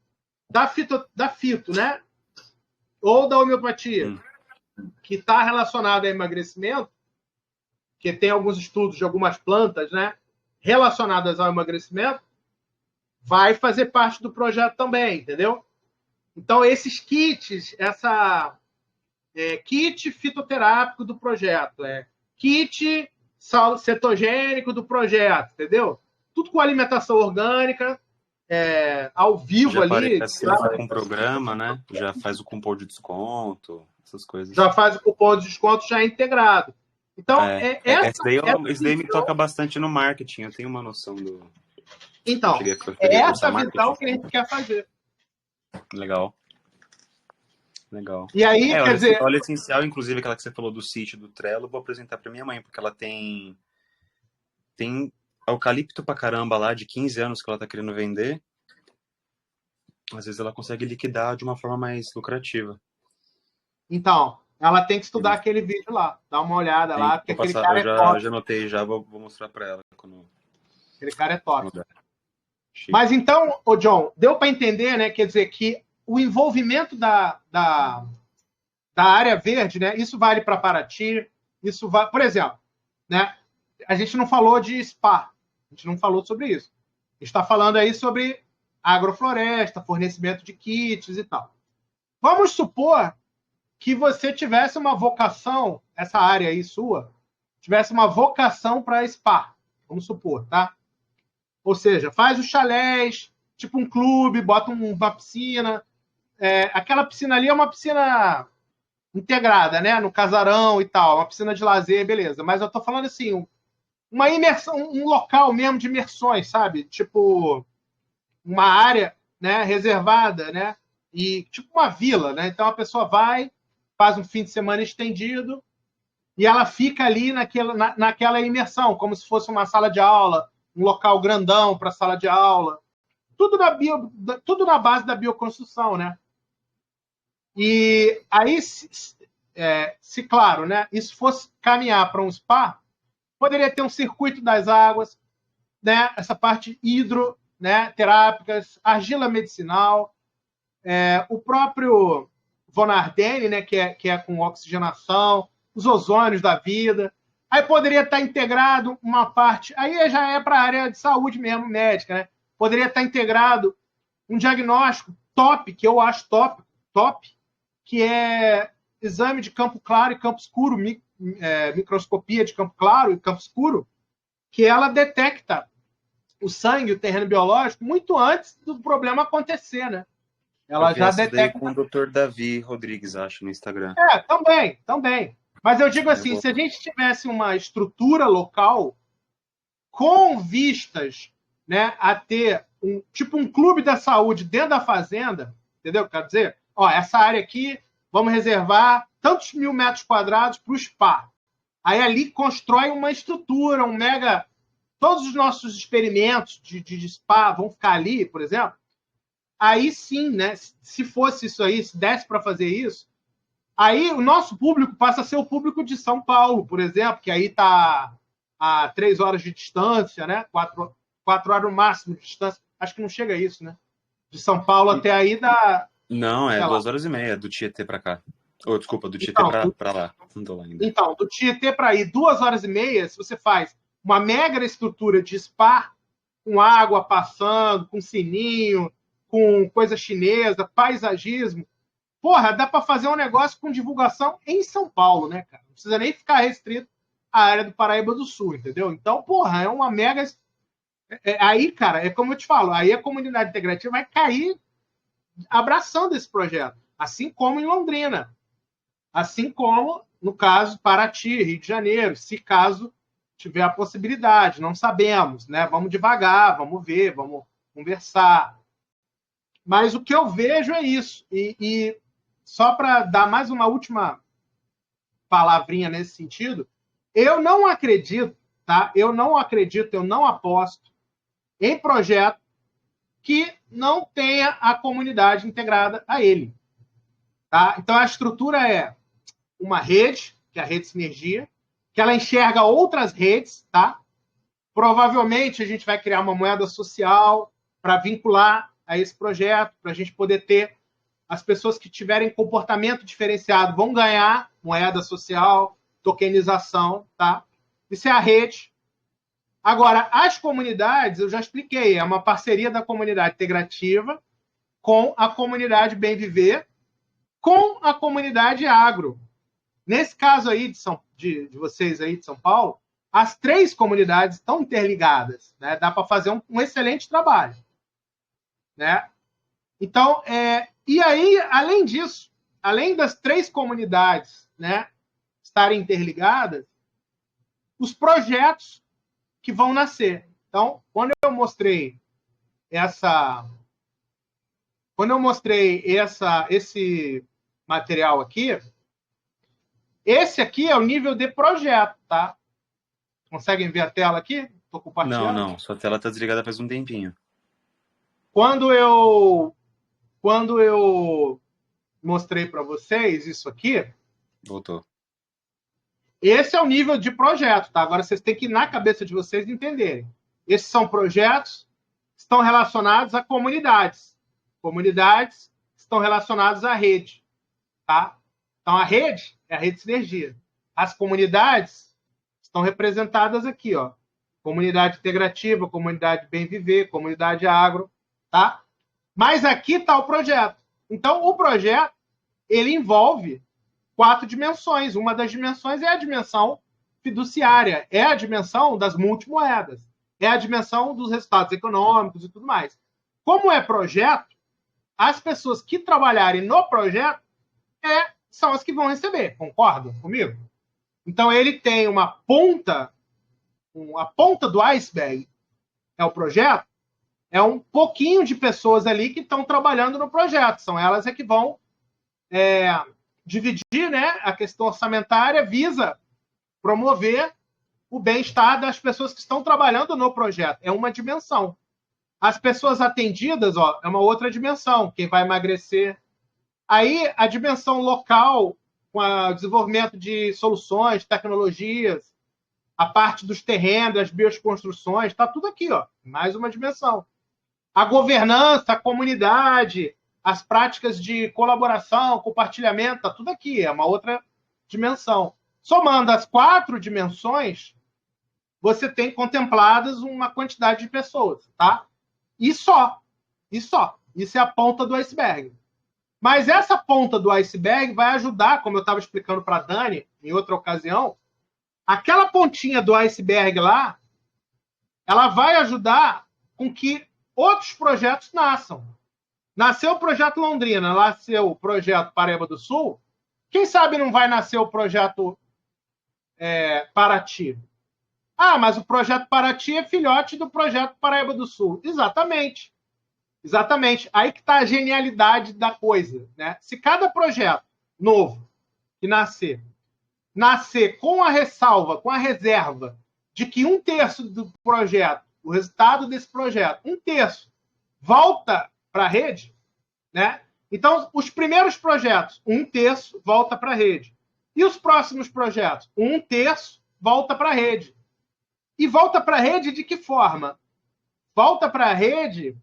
A: da fito, né? Ou da homeopatia, que está relacionado a emagrecimento, que tem alguns estudos de algumas plantas, né, relacionadas ao emagrecimento, vai fazer parte do projeto também, entendeu? Então, esses kits, kit fitoterápico do projeto, kit cetogênico do projeto, entendeu? Tudo com alimentação orgânica, ao vivo
B: já
A: ali.
B: Já com o programa, né? Já faz o cupom de desconto, essas coisas.
A: Já faz o cupom de desconto já integrado. Então,
B: esse daí me toca bastante no marketing, eu tenho uma noção do...
A: Então, é essa visão que a gente quer fazer.
B: Legal.
A: E aí, quer dizer...
B: Óleo essencial, inclusive, aquela que você falou do sítio do Trello, vou apresentar para minha mãe, porque ela tem eucalipto pra caramba lá, de 15 anos que ela tá querendo vender. Às vezes ela consegue liquidar de uma forma mais lucrativa.
A: Então, ela tem que estudar aquele vídeo lá, dar uma olhada lá, porque aquele cara é top.
B: Já anotei, vou mostrar para ela.
A: Aquele cara é top. Mas então, John, deu para entender, né? Quer dizer, que o envolvimento da área verde, né? Isso vale para Paraty, isso vale, por exemplo, né? A gente não falou de spa, a gente não falou sobre isso. A gente está falando aí sobre agrofloresta, fornecimento de kits e tal. Vamos supor que você tivesse uma vocação, essa área aí sua, tivesse uma vocação para spa, vamos supor, tá? Ou seja, faz os chalés, tipo um clube, bota uma piscina. Aquela piscina ali é uma piscina integrada, né? No casarão e tal, uma piscina de lazer, beleza. Mas eu tô falando assim, uma imersão, um local mesmo de imersões, sabe? Tipo uma área, né, reservada, né? E tipo uma vila, né? Então a pessoa vai, faz um fim de semana estendido e ela fica ali naquela imersão, como se fosse uma sala de aula, um local grandão para sala de aula, tudo na base da bioconstrução, né? E aí, se claro, né, isso fosse caminhar para um spa, poderia ter um circuito das águas, né, essa parte hidro, né, terápicas, argila medicinal, o próprio Von Ardenne, né, que é com oxigenação, os ozônios da vida. Aí poderia estar integrado uma parte... Aí já é para a área de saúde mesmo, médica, né? Poderia estar integrado um diagnóstico top, que eu acho top, que é exame de campo claro e campo escuro, microscopia de campo claro e campo escuro, que ela detecta o sangue, o terreno biológico, muito antes do problema acontecer, né? Ela já detecta.
B: Com o Dr. Davi Rodrigues, acho, no Instagram.
A: Também. Mas eu digo assim, se a gente tivesse uma estrutura local com vistas, né, a ter um clube da saúde dentro da fazenda, entendeu o que eu quero dizer? Ó, essa área aqui, vamos reservar tantos mil metros quadrados para o spa. Aí ali constrói uma estrutura, um mega... Todos os nossos experimentos de spa vão ficar ali, por exemplo. Aí sim, né? Se fosse isso aí, se desse para fazer isso, aí o nosso público passa a ser o público de São Paulo, por exemplo, que aí está a 3 horas de distância, né? 4 horas no máximo de distância. Acho que não chega a isso, né? De São Paulo até aí dá...
B: Não, é 2 horas e meia do Tietê para cá. Desculpa, do Tietê para lá. Não tô lá ainda.
A: Então, do Tietê para aí, 2 horas e meia, se você faz uma mega estrutura de spa, com água passando, com sininho, com coisa chinesa, paisagismo, porra, dá para fazer um negócio com divulgação em São Paulo, né, cara? Não precisa nem ficar restrito à área do Paraíba do Sul, entendeu? Então, porra, é uma mega... Aí, cara, é como eu te falo, aí a comunidade integrativa vai cair abraçando esse projeto, assim como em Londrina, assim como, no caso, Paraty, Rio de Janeiro, se caso tiver a possibilidade, não sabemos, né? Vamos devagar, vamos ver, vamos conversar. Mas o que eu vejo é isso. E só para dar mais uma última palavrinha nesse sentido, eu não acredito, tá? Eu não aposto em projeto que não tenha a comunidade integrada a ele. Tá? Então, a estrutura é uma rede, que é a rede Sinergia, que ela enxerga outras redes, tá? Provavelmente a gente vai criar uma moeda social para vincular a esse projeto, para a gente poder ter as pessoas que tiverem comportamento diferenciado vão ganhar moeda social, tokenização, tá? Isso é a rede. Agora, as comunidades, eu já expliquei, é uma parceria da comunidade integrativa com a comunidade Bem Viver, com a comunidade agro. Nesse caso aí de vocês aí de São Paulo, as 3 comunidades estão interligadas, né? Dá para fazer um excelente trabalho, né? Então, e aí, além disso, além das 3 comunidades, né, estarem interligadas, os projetos que vão nascer. Então, quando eu mostrei esse material aqui, esse aqui é o nível de projeto, tá? Conseguem ver a tela aqui? Estou compartilhando.
B: Não, sua tela está desligada faz um tempinho.
A: Quando eu mostrei para vocês isso aqui,
B: Voltou.
A: Esse é o nível de projeto, tá? Agora vocês têm que ir na cabeça de vocês entenderem. Esses são projetos que estão relacionados a comunidades. Comunidades estão relacionadas à rede, tá? Então, a rede é a rede Sinergia. As comunidades estão representadas aqui, ó. Comunidade integrativa, comunidade Bem Viver, comunidade agro, tá? Mas aqui está o projeto. Então, o projeto, ele envolve 4 dimensões. Uma das dimensões é a dimensão fiduciária, é a dimensão das multimoedas, é a dimensão dos resultados econômicos e tudo mais. Como é projeto, as pessoas que trabalharem no projeto são as que vão receber, concordam comigo? Então, ele tem uma ponta, a ponta do iceberg é o projeto, é um pouquinho de pessoas ali que estão trabalhando no projeto, são elas que vão dividir, né, a questão orçamentária, visa promover o bem-estar das pessoas que estão trabalhando no projeto. É uma dimensão. As pessoas atendidas, ó, é uma outra dimensão. Quem vai emagrecer. Aí, a dimensão local, com o desenvolvimento de soluções, tecnologias, a parte dos terrenos, as bioconstruções, está tudo aqui, ó. Mais uma dimensão. A governança, a comunidade, as práticas de colaboração, compartilhamento, está tudo aqui, é uma outra dimensão. Somando as 4 dimensões, você tem contempladas uma quantidade de pessoas, tá? E só. Isso é a ponta do iceberg. Mas essa ponta do iceberg vai ajudar, como eu estava explicando para a Dani, em outra ocasião, aquela pontinha do iceberg lá, ela vai ajudar com que outros projetos nasçam. Nasceu o projeto Londrina, nasceu o projeto Paraíba do Sul. Quem sabe não vai nascer o projeto Paraty? Ah, mas o projeto Paraty é filhote do projeto Paraíba do Sul. Exatamente. Exatamente. Aí que está a genialidade da coisa, né? Se cada projeto novo que nascer com a ressalva, com a reserva de que 1/3 do projeto, o resultado desse projeto, 1/3 volta para a rede, né? Então, os primeiros projetos, 1/3 volta para a rede. E os próximos projetos, 1/3 volta para a rede. E volta para a rede de que forma? Volta para a rede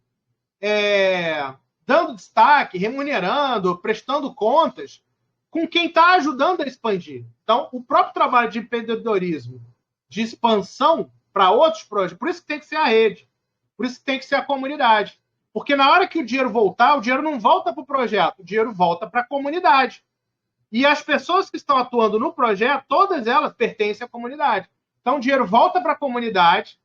A: dando destaque, remunerando, prestando contas com quem está ajudando a expandir. Então, o próprio trabalho de empreendedorismo, de expansão para outros projetos, por isso que tem que ser a rede, por isso que tem que ser a comunidade. Porque na hora que o dinheiro voltar, o dinheiro não volta para o projeto, o dinheiro volta para a comunidade. E as pessoas que estão atuando no projeto, todas elas pertencem à comunidade. Então, o dinheiro volta para a comunidade,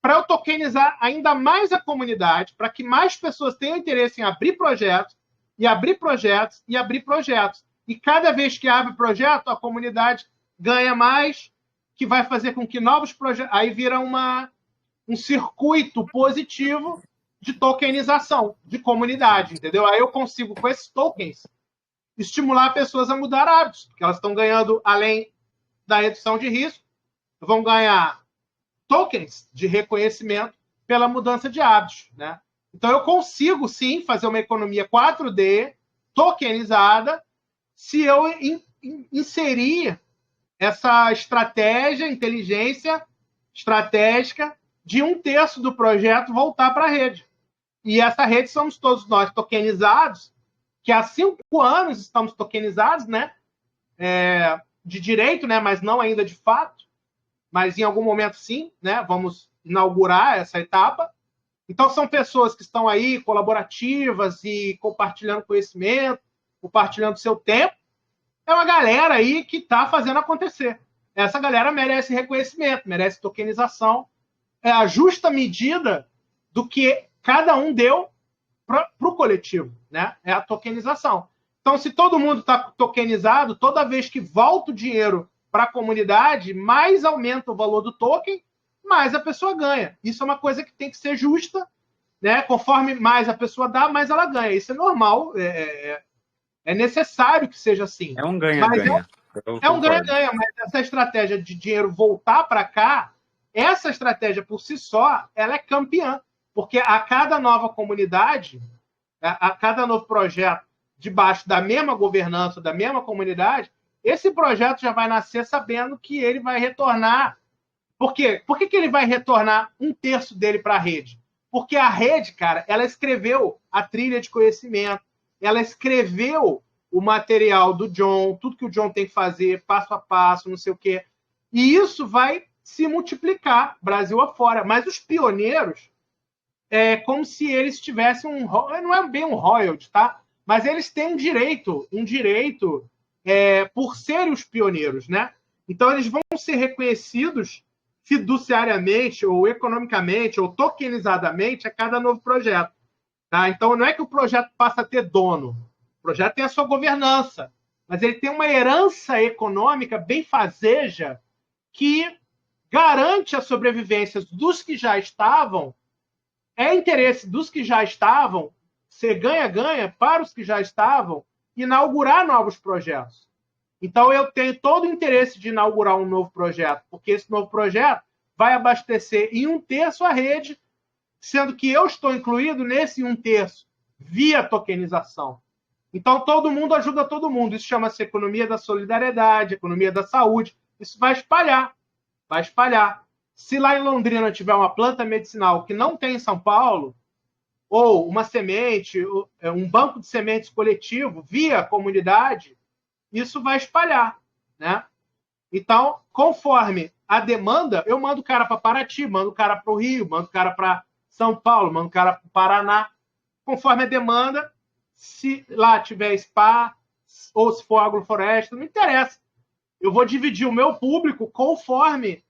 A: para eu tokenizar ainda mais a comunidade, para que mais pessoas tenham interesse em abrir projetos, e abrir projetos, e abrir projetos. E cada vez que abre projeto, a comunidade ganha mais, que vai fazer com que novos projetos... Aí vira um circuito positivo de tokenização, de comunidade, entendeu? Aí eu consigo, com esses tokens, estimular pessoas a mudar hábitos, porque elas estão ganhando, além da redução de risco, vão ganhar tokens de reconhecimento pela mudança de hábitos, né? Então, eu consigo, sim, fazer uma economia 4D tokenizada se eu inserir essa estratégia, inteligência estratégica de 1/3 do projeto voltar para a rede. E essa rede somos todos nós tokenizados, que há 5 anos estamos tokenizados, né? De direito, né? Mas não ainda de fato. Mas em algum momento sim, né? Vamos inaugurar essa etapa. Então são pessoas que estão aí colaborativas e compartilhando conhecimento, compartilhando seu tempo. É uma galera aí que está fazendo acontecer. Essa galera merece reconhecimento, merece tokenização. É a justa medida do que cada um deu para o coletivo, né? É a tokenização. Então, se todo mundo está tokenizado, toda vez que volta o dinheiro para a comunidade, mais aumenta o valor do token, mais a pessoa ganha. Isso é uma coisa que tem que ser justa, né? Conforme mais a pessoa dá, mais ela ganha. Isso é normal, é necessário que seja assim.
B: É um ganha-ganha.
A: É um ganha-ganha, mas essa estratégia de dinheiro voltar para cá, essa estratégia por si só, ela é campeã. Porque a cada nova comunidade, a cada novo projeto debaixo da mesma governança, da mesma comunidade, esse projeto já vai nascer sabendo que ele vai retornar. Por quê? Por que ele vai retornar 1/3 dele para a rede? Porque a rede, cara, ela escreveu a trilha de conhecimento, ela escreveu o material do John, tudo que o John tem que fazer, passo a passo, não sei o quê. E isso vai se multiplicar Brasil afora. Mas os pioneiros, é como se eles tivessem não é bem um royalty, tá? Mas eles têm um direito por serem os pioneiros, né? Então eles vão ser reconhecidos fiduciariamente, ou economicamente, ou tokenizadamente a cada novo projeto. Tá? Então não é que o projeto passa a ter dono. O projeto tem a sua governança, mas ele tem uma herança econômica benfazeja que garante a sobrevivência dos que já estavam. É interesse dos que já estavam, ser ganha-ganha para os que já estavam, inaugurar novos projetos. Então, eu tenho todo o interesse de inaugurar um novo projeto, porque esse novo projeto vai abastecer em 1/3 a rede, sendo que eu estou incluído nesse 1/3 via tokenização. Então, todo mundo ajuda todo mundo. Isso chama-se economia da solidariedade, economia da saúde. Isso vai espalhar. Vai espalhar. Se lá em Londrina tiver uma planta medicinal que não tem em São Paulo, ou uma semente, um banco de sementes coletivo via comunidade, isso vai espalhar, né? Então, conforme a demanda, eu mando o cara para Paraty, mando o cara para o Rio, mando o cara para São Paulo, mando o cara para o Paraná. Conforme a demanda, se lá tiver spa, ou se for agrofloresta, não interessa. Eu vou dividir o meu público conforme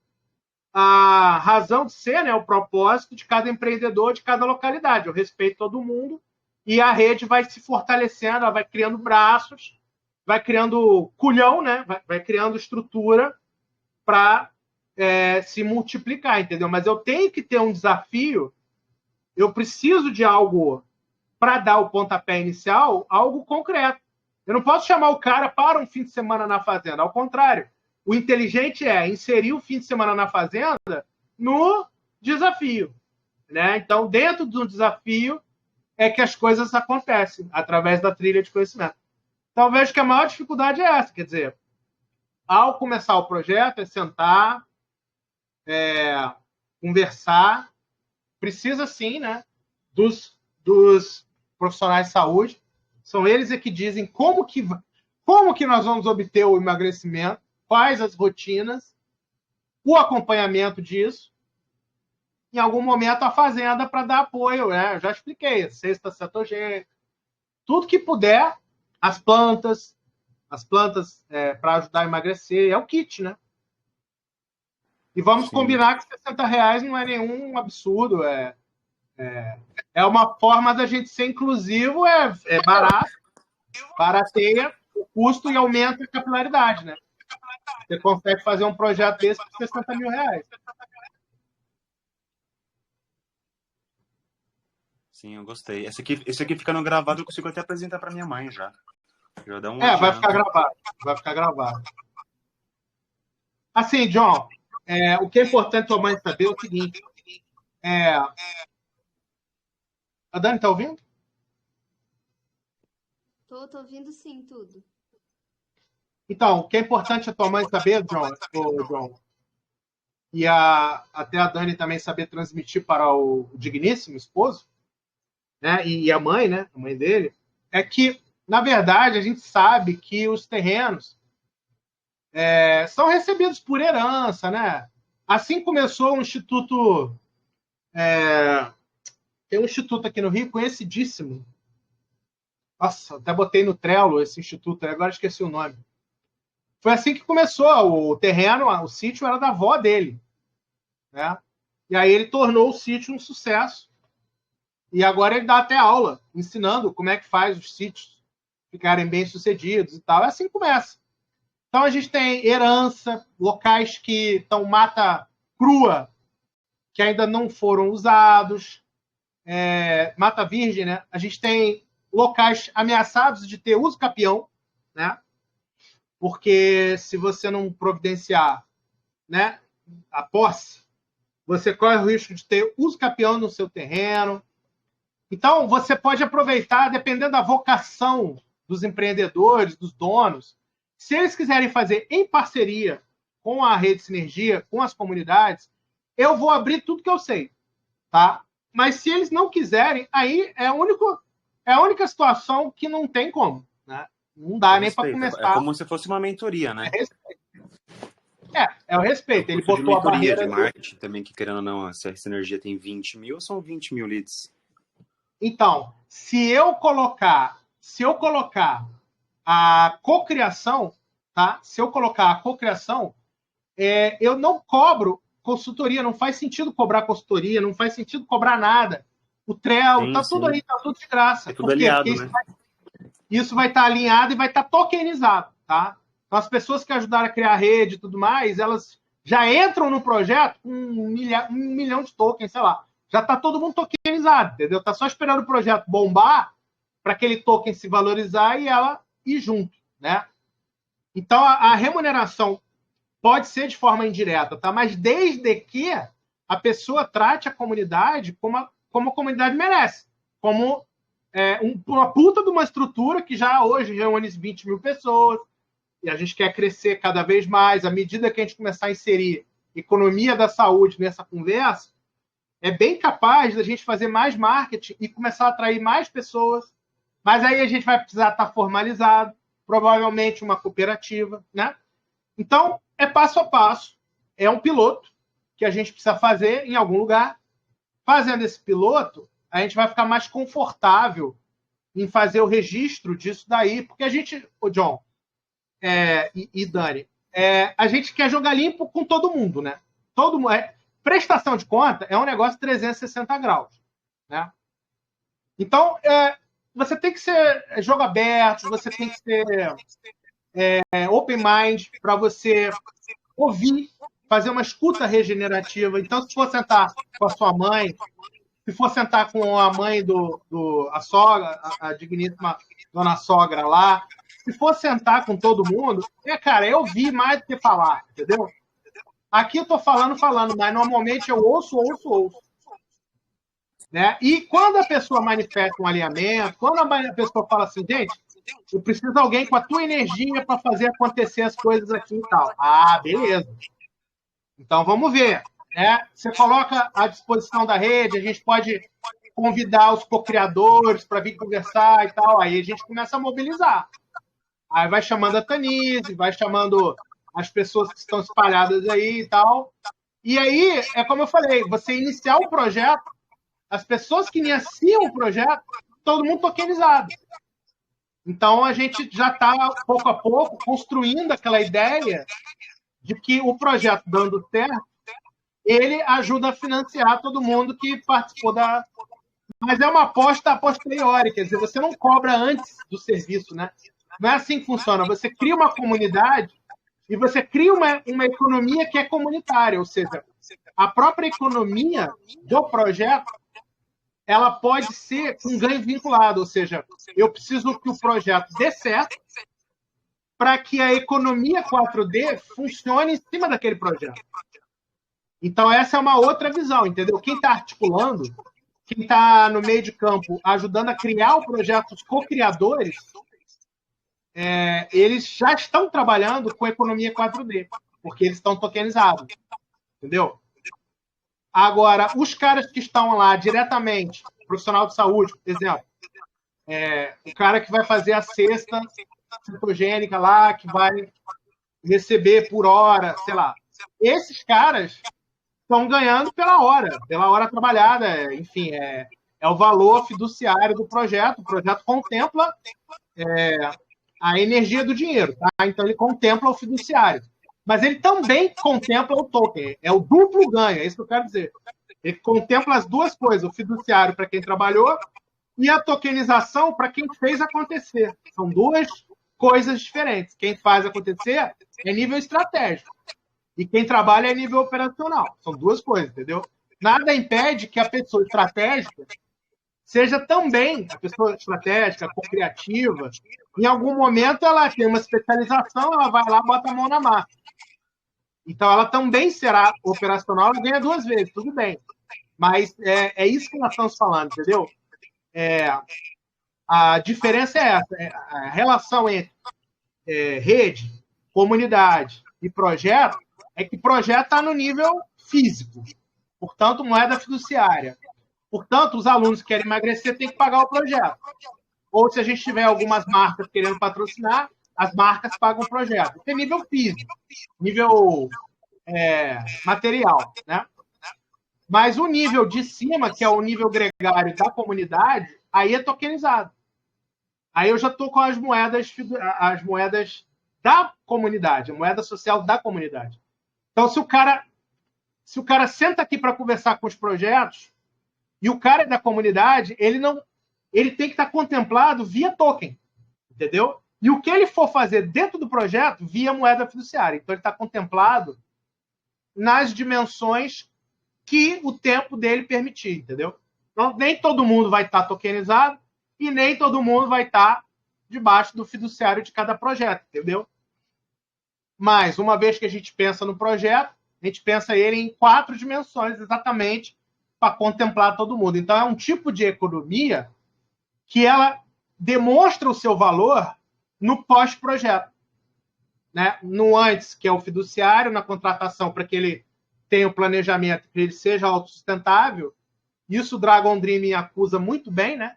A: a razão de ser, né, o propósito de cada empreendedor, de cada localidade. Eu respeito todo mundo e a rede vai se fortalecendo, ela vai criando braços, vai criando culhão, né, vai criando estrutura para se multiplicar, entendeu? Mas eu tenho que ter um desafio, eu preciso de algo para dar o pontapé inicial, algo concreto. Eu não posso chamar o cara para um fim de semana na fazenda, ao contrário. O inteligente é inserir o fim de semana na fazenda no desafio, né? Então, dentro do desafio é que as coisas acontecem, através da trilha de conhecimento. Então, vejo que a maior dificuldade é essa, quer dizer, ao começar o projeto, é sentar, conversar, precisa sim, né, dos profissionais de saúde, são eles que dizem como que nós vamos obter o emagrecimento, quais as rotinas, o acompanhamento disso, em algum momento a fazenda para dar apoio, né? Eu já expliquei, cesta cetogênica, tudo que puder, as plantas para ajudar a emagrecer, é o kit, né? E vamos
B: Sim.
A: combinar que R$60 não é nenhum absurdo, é uma forma da gente ser inclusivo, é barato, barateia o custo e aumenta a capilaridade, né? Você consegue fazer um projeto desse por R$60 mil.
B: Sim, eu gostei. Esse aqui ficando gravado, eu consigo até apresentar para minha mãe já. Já dá um
A: Vai
B: adianto.
A: ficar gravado. Vai ficar gravado. Assim, John, o que é importante tua mãe saber é o seguinte. A Dani está ouvindo?
C: Tô ouvindo sim, tudo.
A: Então, o que é importante a tua mãe saber, John, e até a Dani também saber transmitir para o digníssimo esposo, né, e a mãe, né, a mãe dele, é que, na verdade, a gente sabe que os terrenos são recebidos por herança, né? Assim começou o Instituto... tem um instituto aqui no Rio conhecidíssimo. Nossa, até botei no Trello esse instituto, agora esqueci o nome. Foi assim que começou. O terreno, o sítio era da avó dele, né? E aí ele tornou o sítio um sucesso. E agora ele dá até aula, ensinando como é que faz os sítios ficarem bem-sucedidos e tal. É assim que começa. Então a gente tem herança, locais que estão mata crua, que ainda não foram usados, mata virgem, né? A gente tem locais ameaçados de ter uso capião, né? Porque se você não providenciar, né, a posse, você corre o risco de ter uso capião no seu terreno. Então, você pode aproveitar, dependendo da vocação dos empreendedores, dos donos, se eles quiserem fazer em parceria com a Rede Sinergia, com as comunidades, eu vou abrir tudo que eu sei, tá? Mas se eles não quiserem, aí é a única situação que não tem como, né? Não dá nem para começar.
B: É como se fosse uma mentoria, né?
A: É o respeito. Ele botou a barreira
B: de marketing também, que querendo ou não, se a Sinergia tem 20 mil, são 20 mil leads.
A: Então, se eu colocar a cocriação, tá? Se eu colocar a cocriação, eu não cobro consultoria, não faz sentido cobrar consultoria, não faz sentido cobrar nada. O Trello, tá tudo aí, tá tudo de graça.
B: É tudo aliado,
A: porque
B: né?
A: isso vai estar alinhado e vai estar tokenizado, tá? Então, as pessoas que ajudaram a criar a rede e tudo mais, elas já entram no projeto com 1 milhão de tokens, sei lá. Já está todo mundo tokenizado, entendeu? Está só esperando o projeto bombar para aquele token se valorizar e ela ir junto, né? Então, a remuneração pode ser de forma indireta, tá? Mas desde que a pessoa trate a comunidade como a comunidade merece, como uma puta de uma estrutura que já hoje reúne 20 mil pessoas, e a gente quer crescer cada vez mais. À medida que a gente começar a inserir economia da saúde nessa conversa, é bem capaz da gente fazer mais marketing e começar a atrair mais pessoas. Mas aí a gente vai precisar estar formalizado, provavelmente uma cooperativa, né? Então, é passo a passo. É um piloto que a gente precisa fazer em algum lugar. Fazendo esse piloto, a gente vai ficar mais confortável em fazer o registro disso daí, porque a gente, o John e Dani, a gente quer jogar limpo com todo mundo, né? todo mundo. Prestação de conta é um negócio 360 graus. Né? Então, você tem que ser jogo aberto, você tem que ser open mind para você ouvir, fazer uma escuta regenerativa. Então, se for sentar com a sua mãe, se for sentar com a mãe a sogra, a digníssima dona sogra lá, se for sentar com todo mundo, cara, eu ouvir mais do que falar, entendeu? Aqui eu estou falando, mas normalmente eu ouço. Né? E quando a pessoa manifesta um alinhamento, quando a pessoa fala assim, gente, eu preciso de alguém com a tua energia para fazer acontecer as coisas aqui e tal. Ah, beleza. Então, vamos ver. Né? Você coloca à disposição da rede, a gente pode convidar os co-criadores para vir conversar e tal. Aí a gente começa a mobilizar. Aí vai chamando a Tanise, vai chamando as pessoas que estão espalhadas aí e tal. E aí, é como eu falei, você iniciar o projeto, as pessoas que iniciam o projeto, todo mundo tokenizado. Então, a gente já está, pouco a pouco, construindo aquela ideia de que o projeto dando certo, ele ajuda a financiar todo mundo que participou da... Mas é uma aposta a posteriori, quer dizer, você não cobra antes do serviço, né? Não é assim que funciona. Você cria uma comunidade e você cria uma economia que é comunitária, ou seja, a própria economia do projeto ela pode ser um ganho vinculado, ou seja, eu preciso que o projeto dê certo para que a economia 4D funcione em cima daquele projeto. Então, essa é uma outra visão, entendeu? Quem está articulando, quem está no meio de campo ajudando a criar o projeto, os co-criadores, eles já estão trabalhando com economia 4D, porque eles estão tokenizados, entendeu? Agora, os caras que estão lá diretamente, profissional de saúde, por exemplo, o cara que vai fazer a cesta cetogênica lá, que vai receber por hora, sei lá. Esses caras estão ganhando pela hora trabalhada, enfim, é o valor fiduciário do projeto. O projeto contempla a energia do dinheiro, tá? Então ele contempla o fiduciário. Mas ele também contempla o token. É o duplo ganho, é isso que eu quero dizer. Ele contempla as duas coisas, o fiduciário para quem trabalhou e a tokenização para quem fez acontecer. São duas coisas diferentes. Quem faz acontecer é nível estratégico. E quem trabalha é nível operacional. São duas coisas, entendeu? Nada impede que a pessoa estratégica seja também a pessoa estratégica, co-criativa. Em algum momento ela tem uma especialização, ela vai lá e bota a mão na massa. Então, ela também será operacional, ela ganha duas vezes, tudo bem. Mas é isso que nós estamos falando, entendeu? A diferença é essa. A relação entre rede, comunidade e projeto é que projeto está no nível físico. Portanto, moeda fiduciária. Portanto, os alunos que querem emagrecer têm que pagar o projeto. Ou se a gente tiver algumas marcas querendo patrocinar, as marcas pagam o projeto. Isso é nível físico, nível material, né? Mas o nível de cima, que é o nível gregário da comunidade, aí é tokenizado. Aí eu já estou com as moedas da comunidade, a moeda social da comunidade. Então, se o cara senta aqui para conversar com os projetos e o cara é da comunidade, ele tem que estar contemplado via token, entendeu? E o que ele for fazer dentro do projeto, via moeda fiduciária. Então, ele está contemplado nas dimensões que o tempo dele permitir, entendeu? Então, nem todo mundo vai estar tokenizado e nem todo mundo vai estar debaixo do fiduciário de cada projeto, entendeu? Mas, uma vez que a gente pensa no projeto, a gente pensa ele em 4 dimensões, exatamente, para contemplar todo mundo. Então, é um tipo de economia que ela demonstra o seu valor no pós-projeto. Né? No antes, que é o fiduciário, na contratação, para que ele tenha o planejamento, que ele seja autossustentável. Isso o Dragon Dream acusa muito bem, né?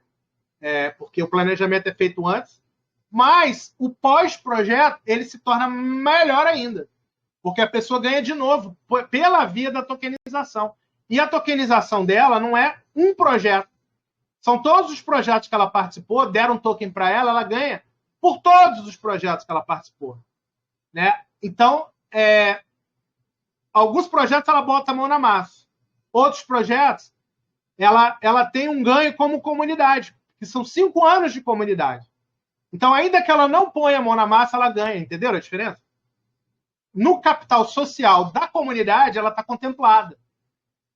A: Porque o planejamento é feito antes. Mas o pós-projeto, ele se torna melhor ainda. Porque a pessoa ganha de novo, pela via da tokenização. E a tokenização dela não é um projeto. São todos os projetos que ela participou, deram token para ela, ela ganha por todos os projetos que ela participou. Né? Então, alguns projetos ela bota a mão na massa. Outros projetos, ela tem um ganho como comunidade, que são 5 anos de comunidade. Então, ainda que ela não ponha a mão na massa, ela ganha. Entenderam a diferença? No capital social da comunidade, ela está contemplada.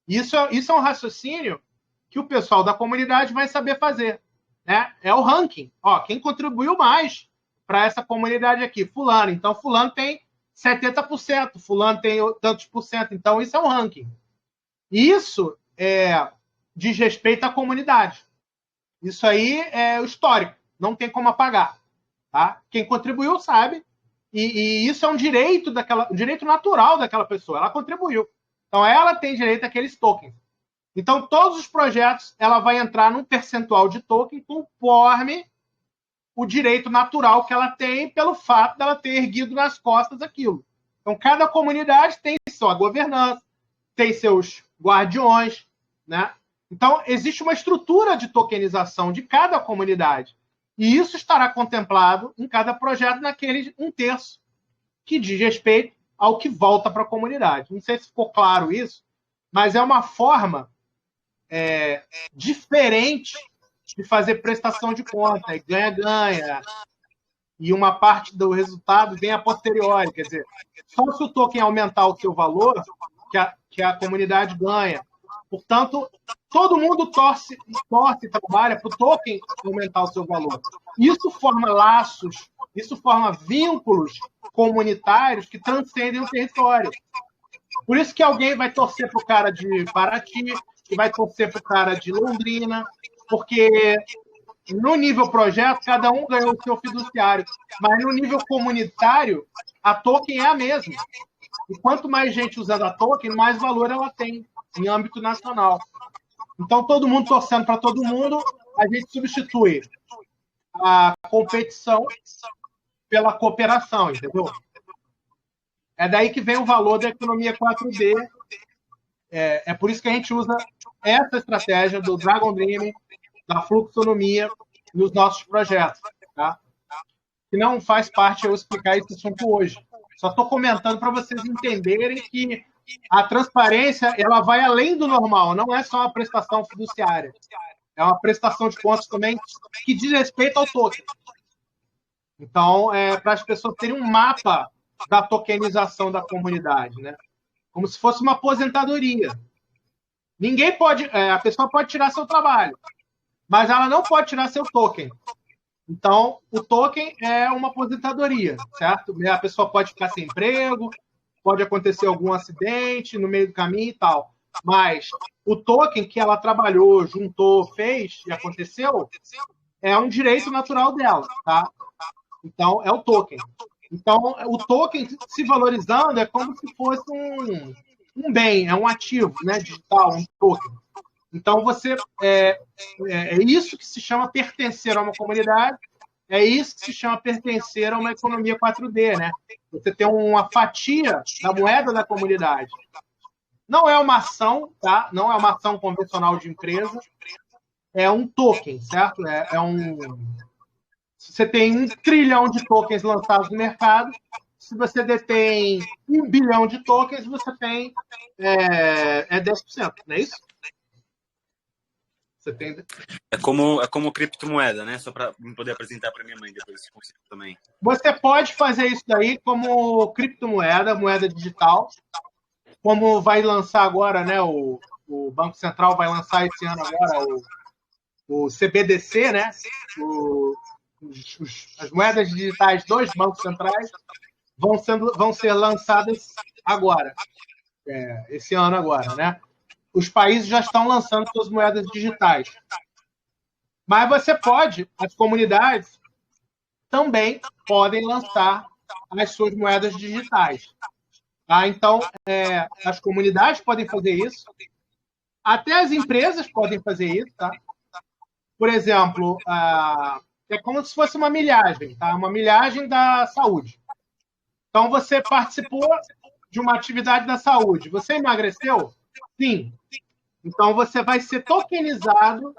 A: Isso é um raciocínio que o pessoal da comunidade vai saber fazer. Né? É o ranking. Ó, quem contribuiu mais para essa comunidade aqui? Fulano. Então, fulano tem 70%, fulano tem tantos por cento. Então, isso é um ranking. Isso diz respeito à comunidade. Isso aí é o histórico. Não tem como apagar. Tá? Quem contribuiu sabe. E isso é um direito natural daquela pessoa. Ela contribuiu. Então, ela tem direito àqueles tokens. Então, todos os projetos, ela vai entrar num percentual de token conforme o direito natural que ela tem pelo fato dela ter erguido nas costas aquilo. Então, cada comunidade tem sua governança, tem seus guardiões, né? Então, existe uma estrutura de tokenização de cada comunidade. E isso estará contemplado em cada projeto naquele 1/3 que diz respeito ao que volta para a comunidade. Não sei se ficou claro isso, mas é uma forma diferente de fazer prestação de conta, e ganha-ganha, e uma parte do resultado vem a posteriori. Quer dizer, só se o token aumentar o seu valor, que a comunidade ganha. Portanto, todo mundo torce e trabalha para o token aumentar o seu valor. Isso forma laços, isso forma vínculos comunitários que transcendem o território. Por isso que alguém vai torcer para o cara de Paraty, que vai torcer para o cara de Londrina, porque no nível projeto, cada um ganhou o seu fiduciário, mas no nível comunitário, a token é a mesma. E quanto mais gente usando a token, mais valor ela tem em âmbito nacional. Então, todo mundo torcendo para todo mundo, a gente substitui a competição pela cooperação, entendeu? É daí que vem o valor da economia 4D. É por isso que a gente usa essa estratégia do Dragon Dreaming, da fluxonomia nos nossos projetos. Tá? Que não faz parte eu explicar esse assunto hoje. Só estou comentando para vocês entenderem que a transparência ela vai além do normal, não é só uma prestação fiduciária. É uma prestação de contas também que diz respeito ao token. Então, para as pessoas terem um mapa da tokenização da comunidade, né? Como se fosse uma aposentadoria. Ninguém pode... a pessoa pode tirar seu trabalho, mas ela não pode tirar seu token. Então, o token é uma aposentadoria, certo? A pessoa pode ficar sem emprego, pode acontecer algum acidente no meio do caminho e tal. Mas o token que ela trabalhou, juntou, fez e aconteceu, é um direito natural dela, tá? Então, é o token. Então, o token se valorizando é como se fosse um bem, é um ativo, né, digital, um token. Então, é isso que se chama pertencer a uma comunidade, é isso que se chama pertencer a uma economia 4D, né? Você tem uma fatia da moeda da comunidade. Não é uma ação, tá? Não é uma ação convencional de empresa, é um token, certo? Você tem 1 trilhão de tokens lançados no mercado. Se você detém 1 bilhão de tokens, você tem 10%, não é isso? Você tem...
B: É como criptomoeda, né? Só para poder apresentar para minha mãe depois esse conceito também.
A: Você pode fazer isso daí como criptomoeda, moeda digital, como vai lançar agora, né? O Banco Central vai lançar esse ano agora o CBDC, né? As moedas digitais dos bancos centrais vão ser lançadas agora, esse ano agora, né? Os países já estão lançando suas moedas digitais. Mas as comunidades também podem lançar as suas moedas digitais. Tá? Então, as comunidades podem fazer isso, até as empresas podem fazer isso. Tá? Por exemplo, é como se fosse uma milhagem, tá? Uma milhagem da saúde. Então, você participou de uma atividade da saúde. Você emagreceu? Sim. Então, você vai ser tokenizado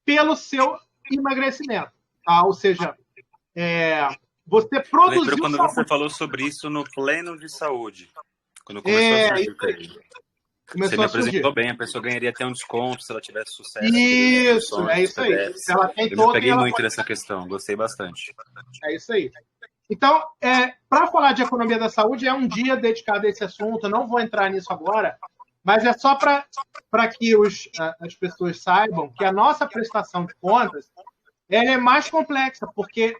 A: pelo seu emagrecimento. Tá? Ou seja, você produziu...
B: Lembro quando você falou sobre isso no pleno de saúde. Quando começou a surgir o trade. Você me
A: Começou a surgir.
B: apresentou bem, a pessoa ganharia até um desconto se ela tivesse sucesso.
A: Isso, é isso aí.
B: PDFs.
A: Ela tem
B: Eu me
A: token,
B: peguei
A: ela
B: muito
A: pode...
B: nessa questão, gostei bastante.
A: É isso aí. Então, para falar de economia da saúde, é um dia dedicado a esse assunto. Eu não vou entrar nisso agora, mas é só para que as pessoas saibam que a nossa prestação de contas ela é mais complexa, porque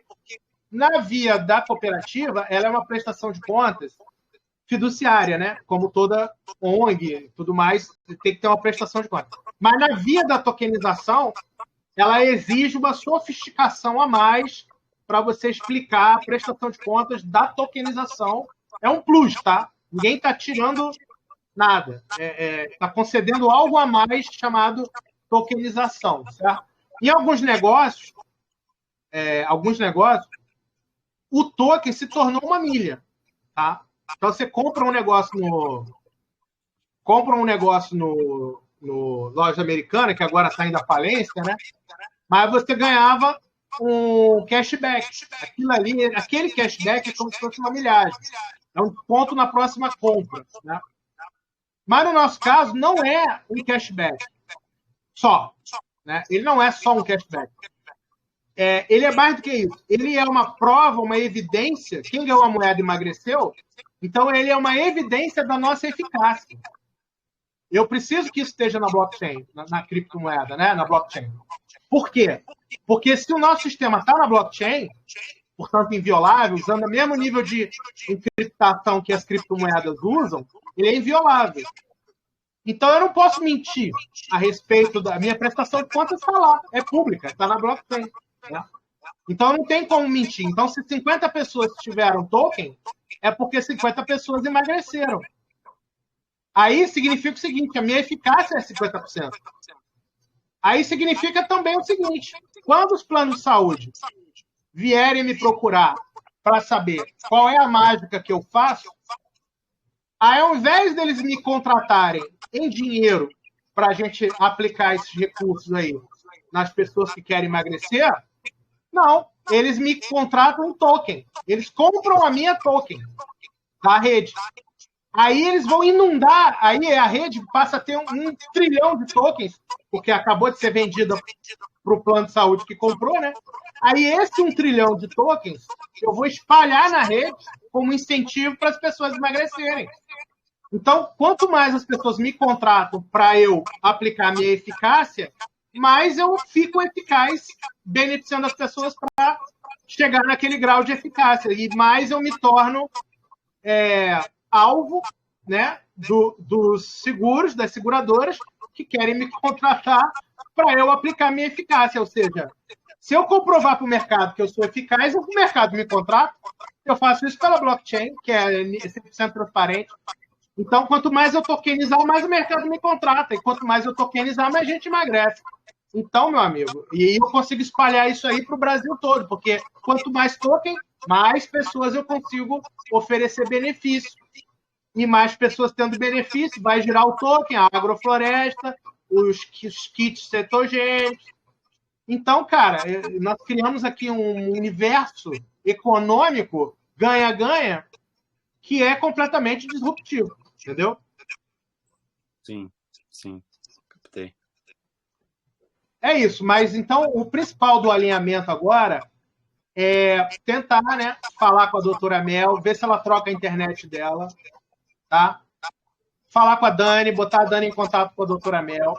A: na via da cooperativa, ela é uma prestação de contas fiduciária, né? Como toda ONG e tudo mais, tem que ter uma prestação de contas. Mas na via da tokenização, ela exige uma sofisticação a mais para você explicar a prestação de contas da tokenização. É um plus, tá? Ninguém está tirando nada. Está concedendo algo a mais chamado tokenização, certo? Em alguns negócios, o token se tornou uma milha, tá? Então você compra um negócio no loja americana, que agora está indo à falência, né? Mas você ganhava um cashback. Aquele cashback é como se fosse uma milhagem. É um ponto na próxima compra, né? Mas no nosso caso, não é um cashback só, né? Ele não é só um cashback. Ele é mais do que isso. Ele é uma prova, uma evidência. Quem ganhou a moeda emagreceu, então ele é uma evidência da nossa eficácia. Eu preciso que isso esteja na blockchain, na criptomoeda, né? Na blockchain. Por quê? Porque se o nosso sistema está na blockchain, portanto inviolável, usando o mesmo nível de encriptação que as criptomoedas usam, ele é inviolável. Então eu não posso mentir a respeito da minha prestação de contas, está lá, é pública, está na blockchain. Né? Então não tem como mentir. Então, se 50 pessoas tiveram token, é porque 50 pessoas emagreceram. Aí significa o seguinte, a minha eficácia é 50%. Aí significa também o seguinte, quando os planos de saúde vierem me procurar para saber qual é a mágica que eu faço, aí, ao invés deles me contratarem em dinheiro para a gente aplicar esses recursos aí nas pessoas que querem emagrecer, não, eles me contratam em token. Eles compram a minha token da rede. Aí eles vão inundar, aí a rede passa a ter um trilhão de tokens, porque acabou de ser vendida para o plano de saúde que comprou, né? Aí esse 1 trilhão de tokens eu vou espalhar na rede como incentivo para as pessoas emagrecerem. Então, quanto mais as pessoas me contratam para eu aplicar a minha eficácia, mais eu fico eficaz beneficiando as pessoas para chegar naquele grau de eficácia. E mais eu me torno alvo, né, dos seguros, das seguradoras, que querem me contratar para eu aplicar a minha eficácia. Ou seja, se eu comprovar para o mercado que eu sou eficaz, o mercado me contrata. Eu faço isso pela blockchain, que é 100% transparente. Então, quanto mais eu tokenizar, mais o mercado me contrata. E quanto mais eu tokenizar, mais gente emagrece. Então, meu amigo, e eu consigo espalhar isso aí para o Brasil todo, porque quanto mais token, mais pessoas eu consigo oferecer benefício. E mais pessoas tendo benefício, vai girar o token, a agrofloresta, os kits cetogênicos. Então, cara, nós criamos aqui um universo econômico ganha-ganha que é completamente disruptivo, entendeu?
B: Sim, sim, captei.
A: É isso, mas então o principal do alinhamento agora é tentar, né, falar com a doutora Mel, ver se ela troca a internet dela, tá? Falar com a Dani, botar a Dani em contato com a doutora Mel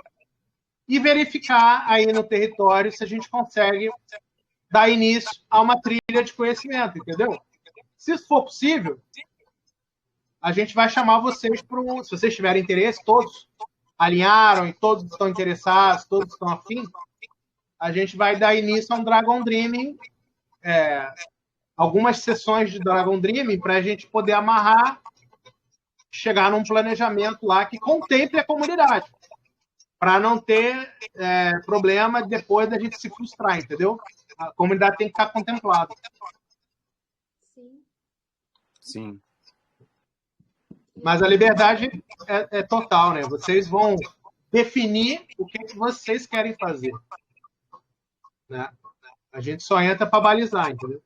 A: e verificar aí no território se a gente consegue dar início a uma trilha de conhecimento, entendeu? Se isso for possível, a gente vai chamar vocês para um... Se vocês tiverem interesse, todos alinharam e todos estão interessados, todos estão afim, a gente vai dar início a um Dragon Dreaming, algumas sessões de Dragon Dreaming para a gente poder amarrar, chegar num planejamento lá que contemple a comunidade, para não ter problema depois da gente se frustrar, entendeu? A comunidade tem que estar contemplada.
C: Sim.
B: Sim.
A: Mas a liberdade é total, né? Vocês vão definir o que vocês querem fazer. Né? A gente só entra para balizar, entendeu?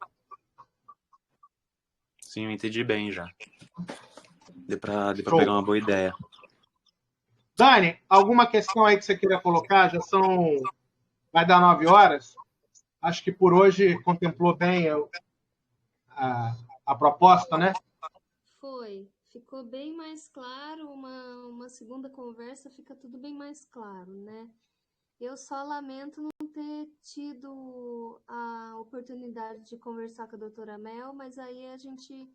B: Sim, eu entendi bem já. Deu pra pegar uma boa ideia.
A: Dani, alguma questão aí que você queira colocar? Vai dar 9 horas. Acho que por hoje contemplou bem a proposta, né?
C: Foi. Ficou bem mais claro. Uma segunda conversa fica tudo bem mais claro, né? Eu só lamento não ter tido a oportunidade de conversar com a doutora Mel, mas aí a gente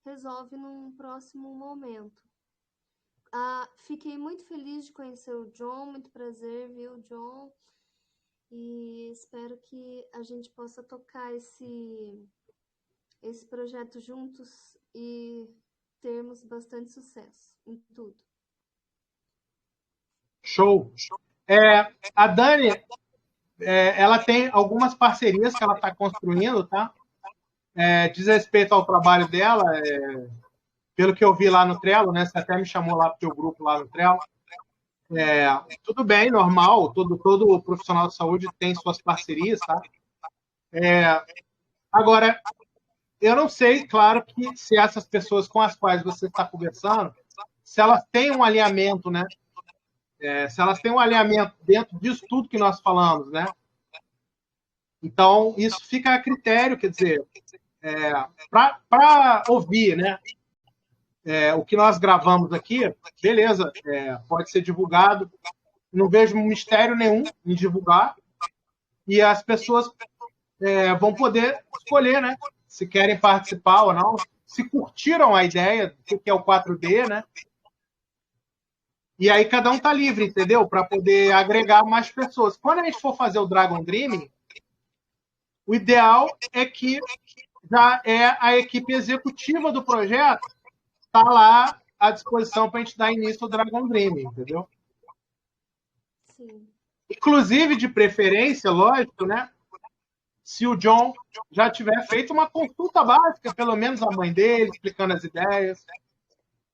C: resolve num próximo momento. Fiquei muito feliz de conhecer o John, muito prazer, viu, John? E espero que a gente possa tocar esse projeto juntos e termos bastante sucesso em tudo.
A: Show! A Dani, ela tem algumas parcerias que ela está construindo, tá? Diz respeito ao trabalho dela, pelo que eu vi lá no Trello, né? Você até me chamou lá para o teu grupo lá no Trello. Tudo bem, normal, todo profissional de saúde tem suas parcerias, tá? Agora, eu não sei, claro, que se essas pessoas com as quais você está conversando, se elas têm um alinhamento, né? Se elas têm um alinhamento dentro disso tudo que nós falamos, né? Então, isso fica a critério, quer dizer, para ouvir, né? O que nós gravamos aqui, beleza, pode ser divulgado. Não vejo mistério nenhum em divulgar. E as pessoas vão poder escolher, né? Se querem participar ou não, se curtiram a ideia do que é o 4D, né? E aí cada um tá livre, entendeu? Para poder agregar mais pessoas. Quando a gente for fazer o Dragon Dreaming, o ideal é que já a equipe executiva do projeto está lá à disposição para a gente dar início ao Dragon Dreaming, entendeu?
C: Sim.
A: Inclusive, de preferência, lógico, né? Se o John já tiver feito uma consulta básica, pelo menos a mãe dele, explicando as ideias.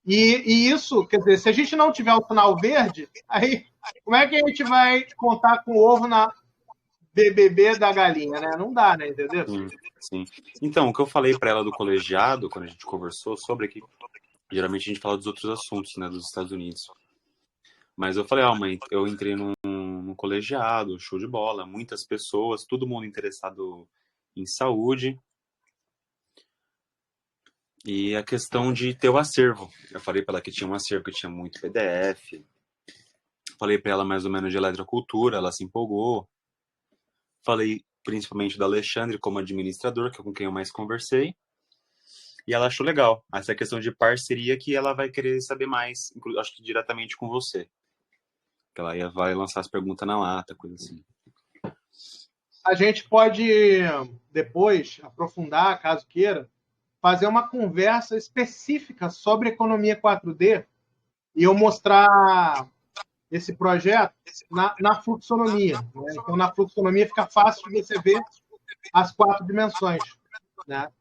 A: E isso, quer dizer, se a gente não tiver o sinal verde, aí como é que a gente vai contar com o ovo na BBB da galinha, né? Não dá, né? Entendeu?
B: Sim. Então, o que eu falei para ela do colegiado, quando a gente conversou sobre aqui, geralmente a gente fala dos outros assuntos, né, dos Estados Unidos. Mas eu falei, mãe, eu entrei num colegiado, show de bola, muitas pessoas, todo mundo interessado em saúde. E a questão de ter o acervo. Eu falei para ela que tinha um acervo que tinha muito PDF. Falei para ela mais ou menos de eletrocultura, ela se empolgou. Falei principalmente do Alexandre como administrador, que é com quem eu mais conversei. E ela achou legal. Essa questão de parceria que ela vai querer saber mais, acho que diretamente com você. Que ela vai lançar as perguntas na lata, coisa assim.
A: A gente pode depois aprofundar, caso queira, fazer uma conversa específica sobre economia 4D e eu mostrar esse projeto na fluxonomia. Né? Então, na fluxonomia fica fácil de você ver as 4 dimensões, né?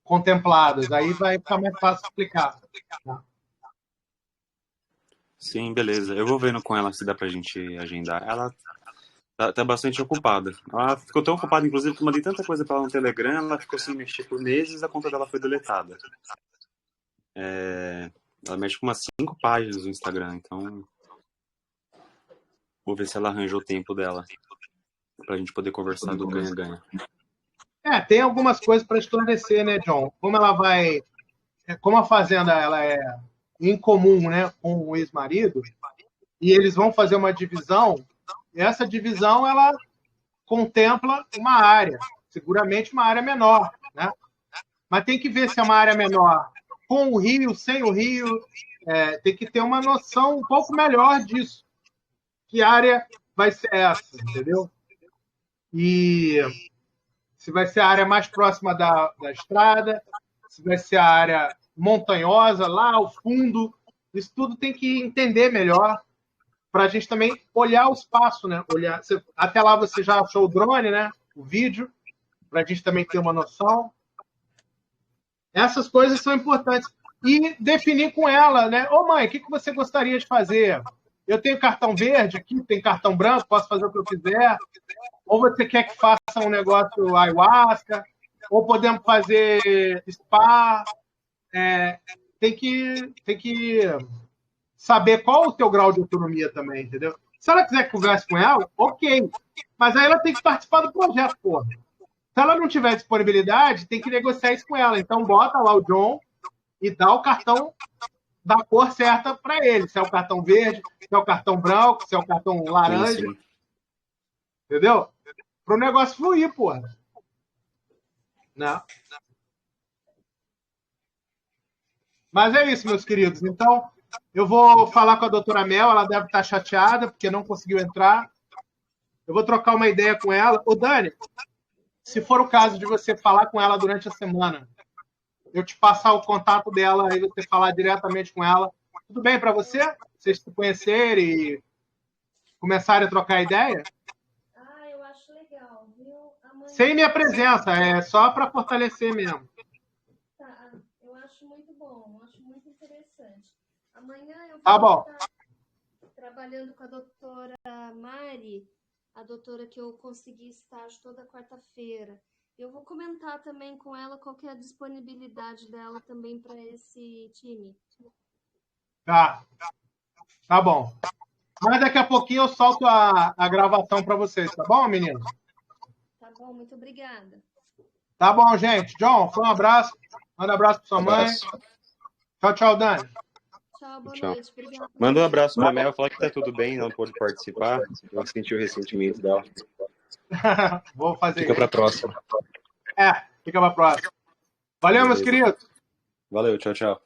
A: Contempladas. Aí vai ficar mais fácil explicar. Tá?
B: Sim, beleza. Eu vou vendo com ela se dá pra gente agendar. Ela tá bastante ocupada. Ela ficou tão ocupada, inclusive, que eu mandei tanta coisa pra ela no Telegram, ela ficou sem mexer por meses, a conta dela foi deletada. Ela mexe com umas 5 páginas no Instagram, então vou ver se ela arranja o tempo dela pra gente poder conversar do ganha-ganha.
A: Tem algumas coisas para esclarecer, né, John? Como a fazenda ela é em comum, né, com o ex-marido, e eles vão fazer uma divisão, essa divisão ela contempla uma área, seguramente uma área menor, né? Mas tem que ver se é uma área menor com o rio, sem o rio, tem que ter uma noção um pouco melhor disso. Que área vai ser essa, entendeu? E se vai ser a área mais próxima da estrada, se vai ser a área montanhosa, lá ao fundo. Isso tudo tem que entender melhor para a gente também olhar o espaço, né? Até lá você já achou o drone, né? O vídeo, para a gente também ter uma noção. Essas coisas são importantes. E definir com ela, né? Ô, mãe, o que você gostaria de fazer? Eu tenho cartão verde aqui, tem cartão branco, posso fazer o que eu quiser. Ou você quer que faça um negócio ayahuasca, ou podemos fazer spa. que saber qual o teu grau de autonomia também, entendeu? Se ela quiser que converse com ela, ok. Mas aí ela tem que participar do projeto, porra. Se ela não tiver disponibilidade, tem que negociar isso com ela. Então, bota lá o John e dá o cartão da cor certa para ele. Se é o cartão verde, se é o cartão branco, se é o cartão laranja.
B: Sim.
A: Entendeu? Para o negócio fluir, porra. Né? Mas é isso, meus queridos. Então, eu vou falar com a doutora Mel. Ela deve estar chateada porque não conseguiu entrar. Eu vou trocar uma ideia com ela. Ô, Dani, se for o caso de você falar com ela durante a semana, eu te passar o contato dela e você falar diretamente com ela, tudo bem para você? Vocês se conhecerem e começarem a trocar ideia?
C: Ah, eu acho legal, viu? Amanhã...
A: Sem minha presença, é só para fortalecer mesmo.
C: Tá, eu acho muito bom, acho muito interessante. Amanhã eu
A: vou
C: estar trabalhando com a doutora Mari, a doutora que eu consegui estágio toda quarta-feira. Eu vou comentar também com ela qual que é a disponibilidade dela também para esse time.
A: Tá bom. Mas daqui a pouquinho eu solto a gravação para vocês, tá bom, meninos?
C: Tá bom, muito obrigada.
A: Tá bom, gente. John, foi um abraço. Manda um abraço para sua mãe. Tchau, tchau, Dani.
C: Tchau, boa noite. Obrigada.
B: Manda um abraço pra Mel, fala que tá tudo bem, não pôde participar. Eu senti o ressentimento dela.
A: Vou fazer
B: Fica
A: isso.
B: pra próxima.
A: Fica pra próxima. Valeu, meus queridos.
B: Valeu, tchau, tchau.